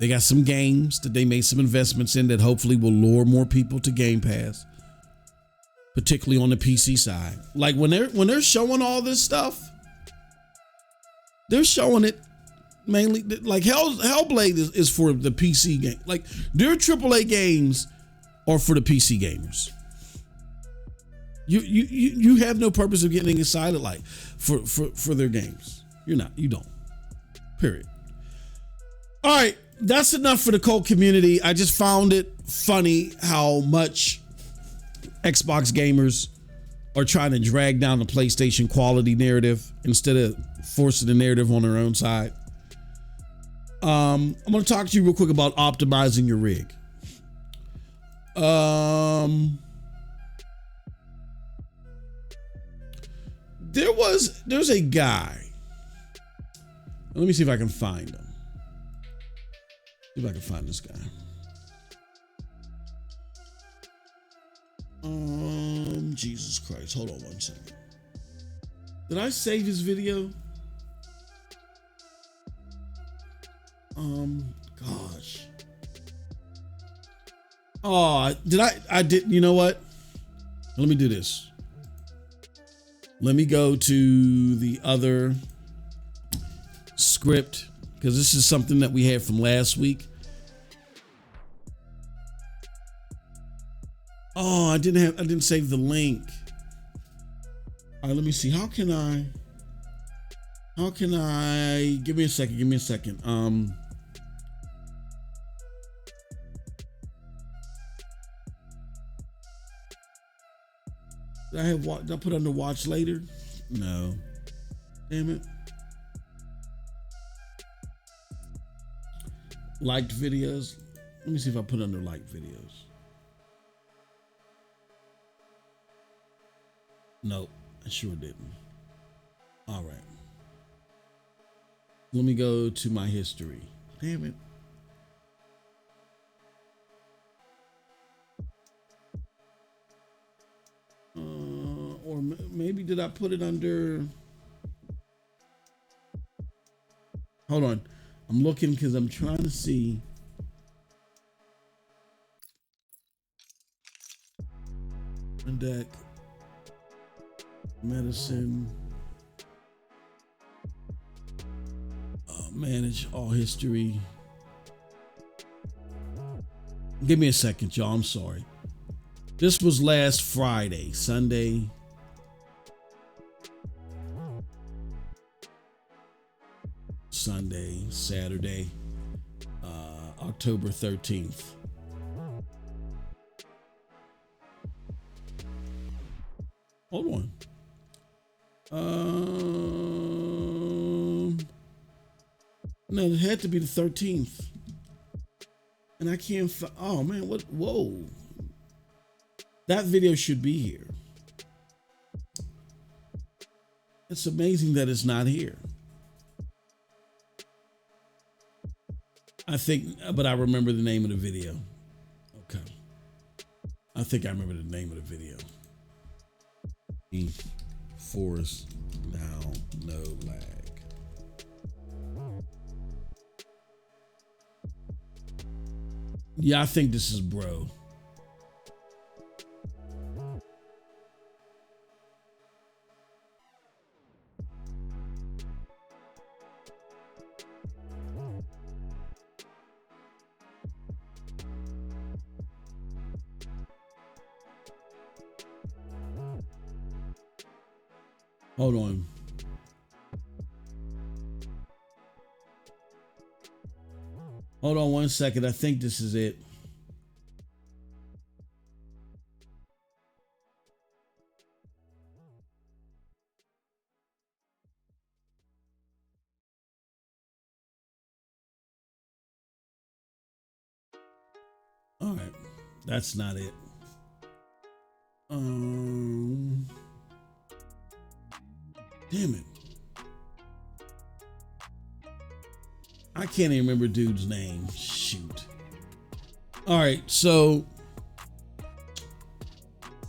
They got some games that they made some investments in that hopefully will lure more people to Game Pass, particularly on the PC side. Like when they're showing all this stuff, they're showing it mainly like Hellblade is for the PC game. Like their AAA games are for the PC gamers. You have no purpose of getting excited like for their games. You don't. Period. All right, that's enough for the cult community. I just found it funny how much Xbox gamers are trying to drag down the PlayStation quality narrative instead of forcing the narrative on their own side. I'm going to talk to you real quick about optimizing your rig. There's a guy. Let me see if I can find him. See if I can find this guy. Jesus Christ. Hold on one second. Did I save his video? Gosh. Oh, I did, you know what? Let me do this. Let me go to the other script, because this is something that we had from last week. Oh, I didn't save the link. All right, let me see. How can I, give me a second. Did I put under watch later? No. Damn it. Liked videos. Let me see if I put under liked videos. Nope, I sure didn't. All right. Let me go to my history. Damn it. Or maybe did I put it under? Hold on. I'm looking because I'm trying to see. Deck. Medicine. Manage all history. Give me a second, y'all. I'm sorry. This was last Friday, Sunday. Sunday, Saturday, October 13th. Hold on. No, it had to be the 13th. And I can't find, oh man, what, whoa. That video should be here. It's amazing that it's not here. I think, but I remember the name of the video. Okay. I think I remember the name of the video. Forest now, no lag. Yeah, I think this is bro. Hold on. Hold on one second. I think this is it. All right. That's not it. Damn it. I can't even remember dude's name. Shoot. All right, so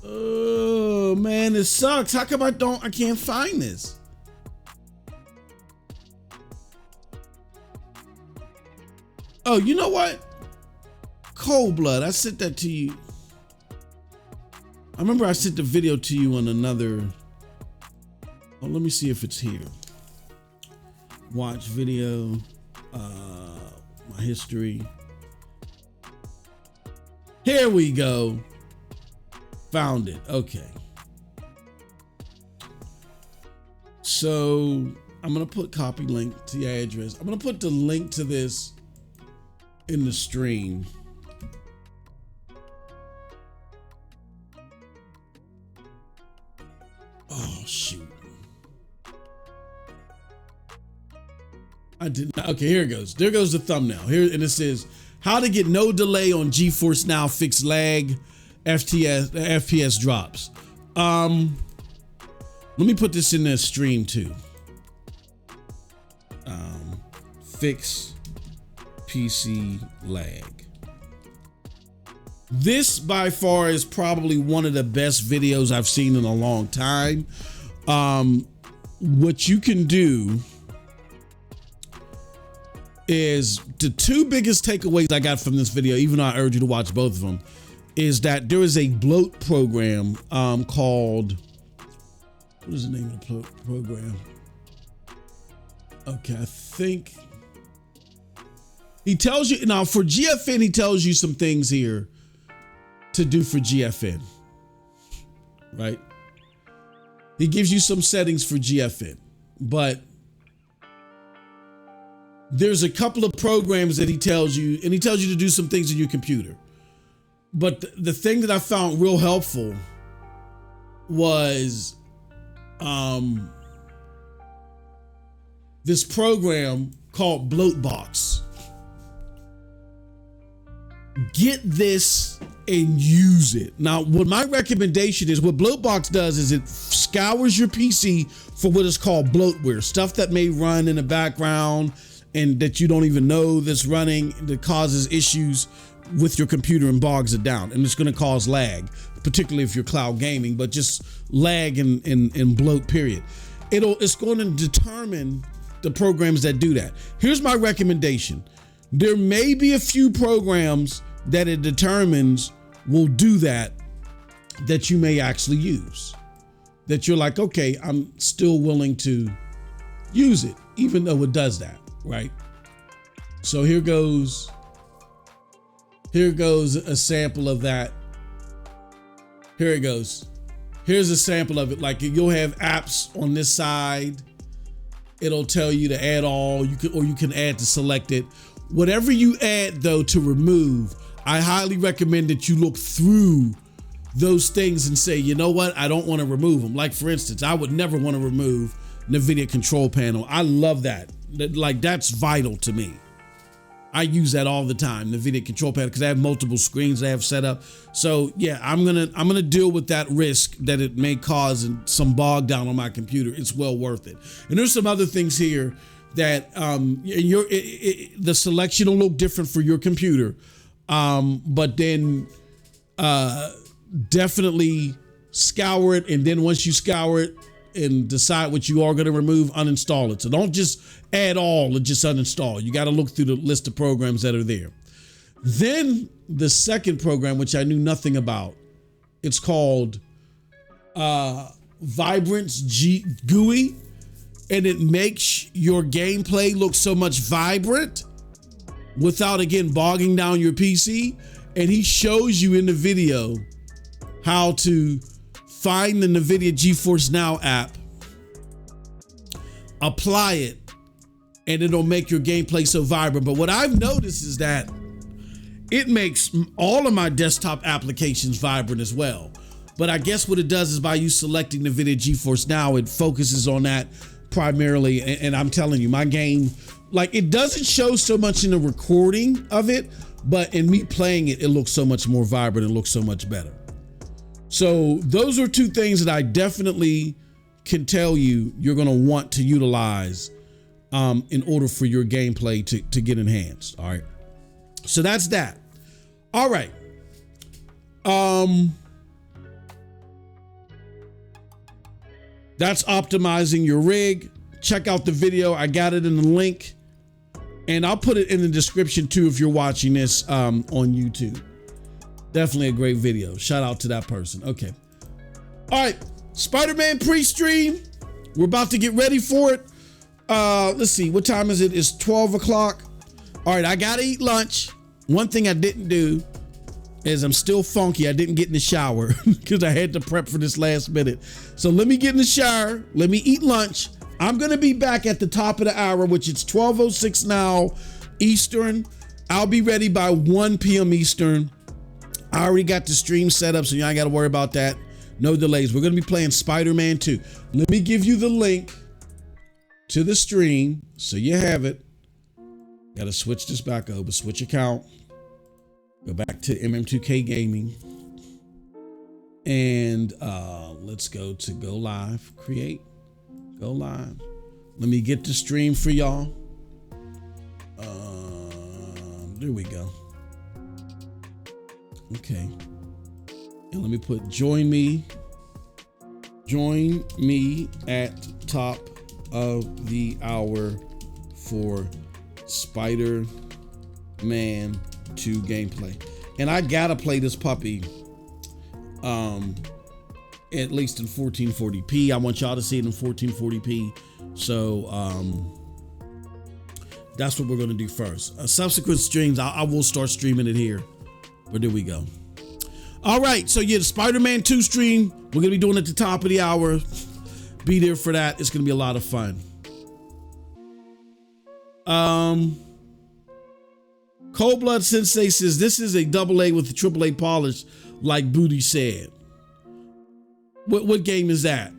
oh man, this sucks. How come I can't find this? Oh, you know what? Cold Blood. I sent that to you. I remember I sent the video to you on another. Oh, let me see if it's here. Watch video. My history. Here we go. Found it. Okay. So I'm going to put copy link to the address. I'm going to put the link to this in the stream. Oh, shoot. I did not. Okay, here it goes. There goes the thumbnail. Here, and it says, How to get no delay on GeForce Now, fix lag, FPS drops. Let me put this in the stream too. Fix PC lag. This by far is probably one of the best videos I've seen in a long time. What you can do is, the two biggest takeaways I got from this video, even though I urge you to watch both of them, is that there is a bloat program called, what is the name of the program? Okay, I think he tells you now for GFN, he tells you some things here to do for GFN, right? He gives you some settings for GFN, but there's a couple of programs that he tells you, and he tells you to do some things in your computer. But the thing that I found real helpful was this program called Bloatbox. Get this and use it. Now, what my recommendation is, what Bloatbox does is it scours your PC for what is called bloatware, stuff that may run in the background and that you don't even know that's running, that causes issues with your computer and bogs it down. And it's going to cause lag, particularly if you're cloud gaming, but just lag and bloat, period. It's going to determine the programs that do that. Here's my recommendation. There may be a few programs that it determines will do that you may actually use. That you're like, okay, I'm still willing to use it, even though it does that, right? So here goes a sample of that. Here it goes. Here's a sample of it. Like, you'll have apps on this side. It'll tell you to add all, you can add to selected. Whatever you add though to remove, I highly recommend that you look through those things and say, you know what, I don't want to remove them. Like, for instance, I would never want to remove NVIDIA control panel. I love that. Like, that's vital to me. I use that all the time, the NVIDIA control panel, because I have multiple screens I have set up. So yeah, I'm gonna deal with that risk that it may cause some bog down on my computer. It's well worth it. And there's some other things here that the selection will look different for your computer, but then definitely scour it, and then once you scour it and decide what you are going to remove, uninstall it. So don't just add all and just uninstall. You got to look through the list of programs that are there. Then the second program, which I knew nothing about, it's called Vibrance GUI, and it makes your gameplay look so much vibrant without, again, bogging down your PC. And he shows you in the video how to find the NVIDIA GeForce Now app, apply it, and it'll make your gameplay so vibrant. But what I've noticed is that it makes all of my desktop applications vibrant as well. But I guess what it does is, by you selecting NVIDIA GeForce Now, it focuses on that primarily. And I'm telling you, my game, like, it doesn't show so much in the recording of it, but in me playing it, it looks so much more vibrant and looks so much better. So those are two things that I definitely can tell you you're going to want to utilize in order for your gameplay to get enhanced. All right. So that's that. All right. That's optimizing your rig. Check out the video. I got it in the link, and I'll put it in the description too if you're watching this on YouTube. Definitely a great video. Shout out to that person. Okay. All right. Spider-Man pre-stream. We're about to get ready for it. Let's see. What time is it? It's 12 o'clock. All right. I got to eat lunch. One thing I didn't do is, I'm still funky. I didn't get in the shower because I had to prep for this last minute. So let me get in the shower. Let me eat lunch. I'm going to be back at the top of the hour, which is 12:06 now Eastern. I'll be ready by 1 p.m. Eastern. I already got the stream set up, so you ain't got to worry about that. No delays. We're going to be playing Spider-Man 2. Let me give you the link to the stream so you have it. Got to switch this back over. Switch account. Go back to MM2K Gaming. And let's go to go live, create, go live. Let me get the stream for y'all. There we go. Okay. And let me put join me at top of the hour for Spider-Man 2 gameplay. And I gotta play this puppy at least in 1440p. I want y'all to see it in 1440p. So that's what we're gonna do first. Subsequent streams, I will start streaming it here. But there we go. All right, so yeah, the Spider-Man 2 stream, we're gonna be doing it at the top of the hour. Be there for that. It's gonna be a lot of fun. Cold Blood Sensei says this is a AA with a AAA polish, like Booty said. What game is that?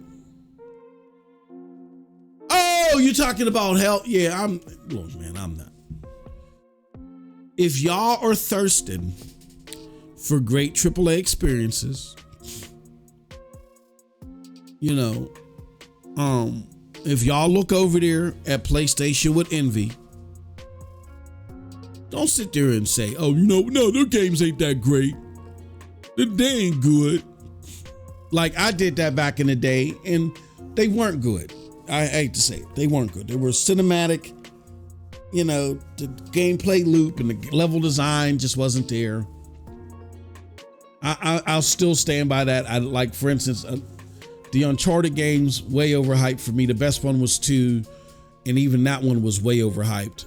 Oh, you're talking about hell? Yeah, look, man, I'm not. If y'all are thirsting for great AAA experiences, you know, if y'all look over there at PlayStation with envy, don't sit there and say, oh, no, their games ain't that great. They ain't good. Like I did that back in the day, and they weren't good. I hate to say it. They weren't good. They were cinematic, the gameplay loop and the level design just wasn't there. I'll still stand by that. I like, for instance, the Uncharted games, way overhyped for me. The best one was 2, and even that one was way overhyped.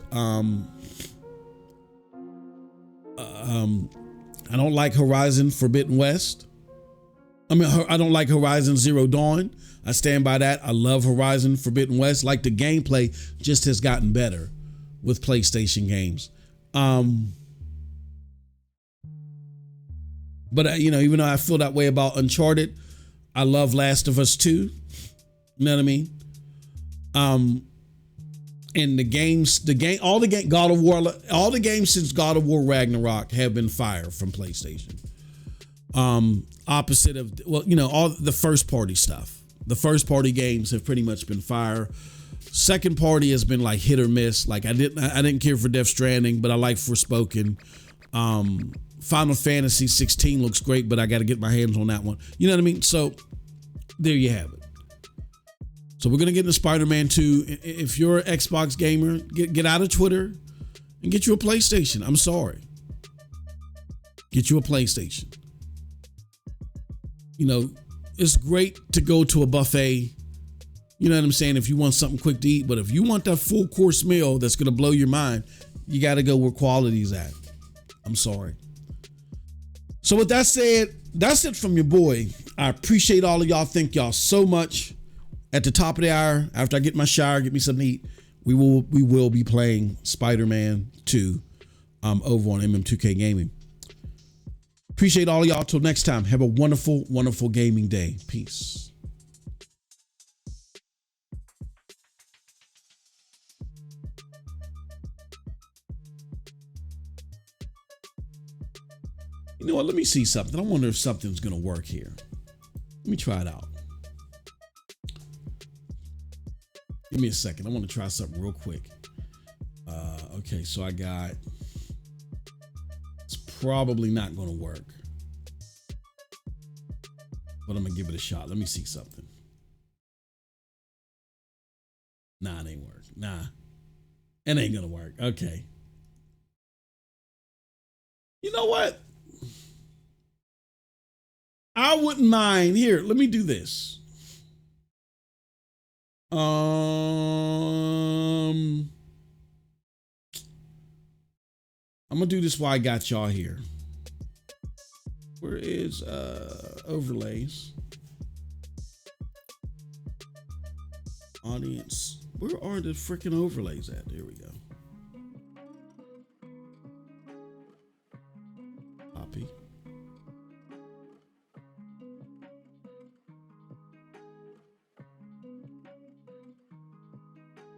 I don't like Horizon Forbidden West. I don't like Horizon Zero Dawn. I stand by that. I love Horizon Forbidden West. Like, the gameplay just has gotten better with PlayStation games. But even though I feel that way about Uncharted, I love Last of Us 2. You know what I mean? And God of War, all the games since God of War Ragnarok have been fire from PlayStation. Opposite of, all the first party stuff. The first party games have pretty much been fire. Second party has been like hit or miss. Like I didn't care for Death Stranding, but I like Forspoken. Final Fantasy 16 looks great, but I got to get my hands on that one. You know what I mean? So there you have it. So we're going to get into Spider-Man 2. If you're an Xbox gamer, get out of Twitter and get you a PlayStation. I'm sorry. Get you a PlayStation. It's great to go to a buffet. You know what I'm saying? If you want something quick to eat, but if you want that full course meal that's going to blow your mind, you got to go where quality's at. I'm sorry. So with that said, that's it from your boy. I appreciate all of y'all. Thank y'all so much. At the top of the hour, after I get my shower, get me something to eat, we will be playing Spider-Man 2 over on MM2K Gaming. Appreciate all of y'all. Till next time, have a wonderful, wonderful gaming day. Peace. You know what? Let me see something. I wonder if something's going to work here. Let me try it out. Give me a second. I want to try something real quick. Okay, so I got... It's probably not going to work. But I'm going to give it a shot. Let me see something. Nah, it ain't work. Nah. It ain't going to work. Okay. You know what? I wouldn't mind. Here, let me do this. I'm gonna do this while I got y'all here. Where is overlays? Audience. Where are the freaking overlays at? There we go. Copy.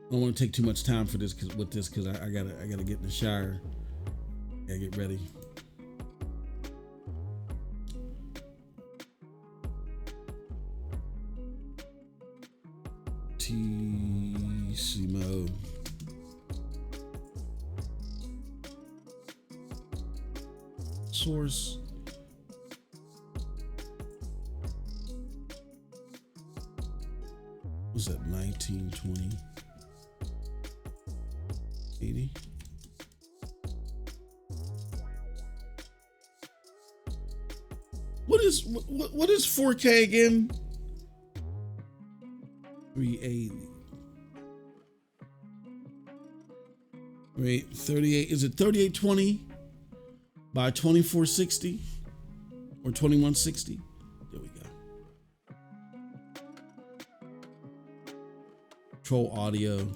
I don't want to take too much time for this because I gotta get in the shower. Gotta get ready. source. What's that? 1920 80. What is 4K again? 380. Wait, 38. Is it 3820 by 2460 or 2160? There we go. Control audio.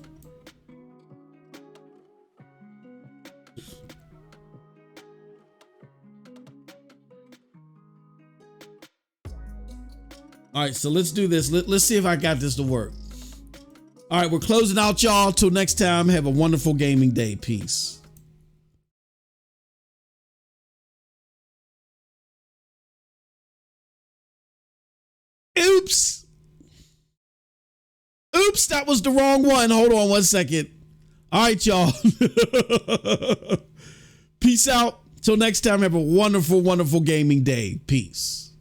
All right, so let's do this. Let's see if I got this to work. All right, we're closing out, y'all. Till next time, have a wonderful gaming day. Peace. Oops. Oops, that was the wrong one. Hold on 1 second. All right, y'all. Peace out. Till next time, have a wonderful, wonderful gaming day. Peace.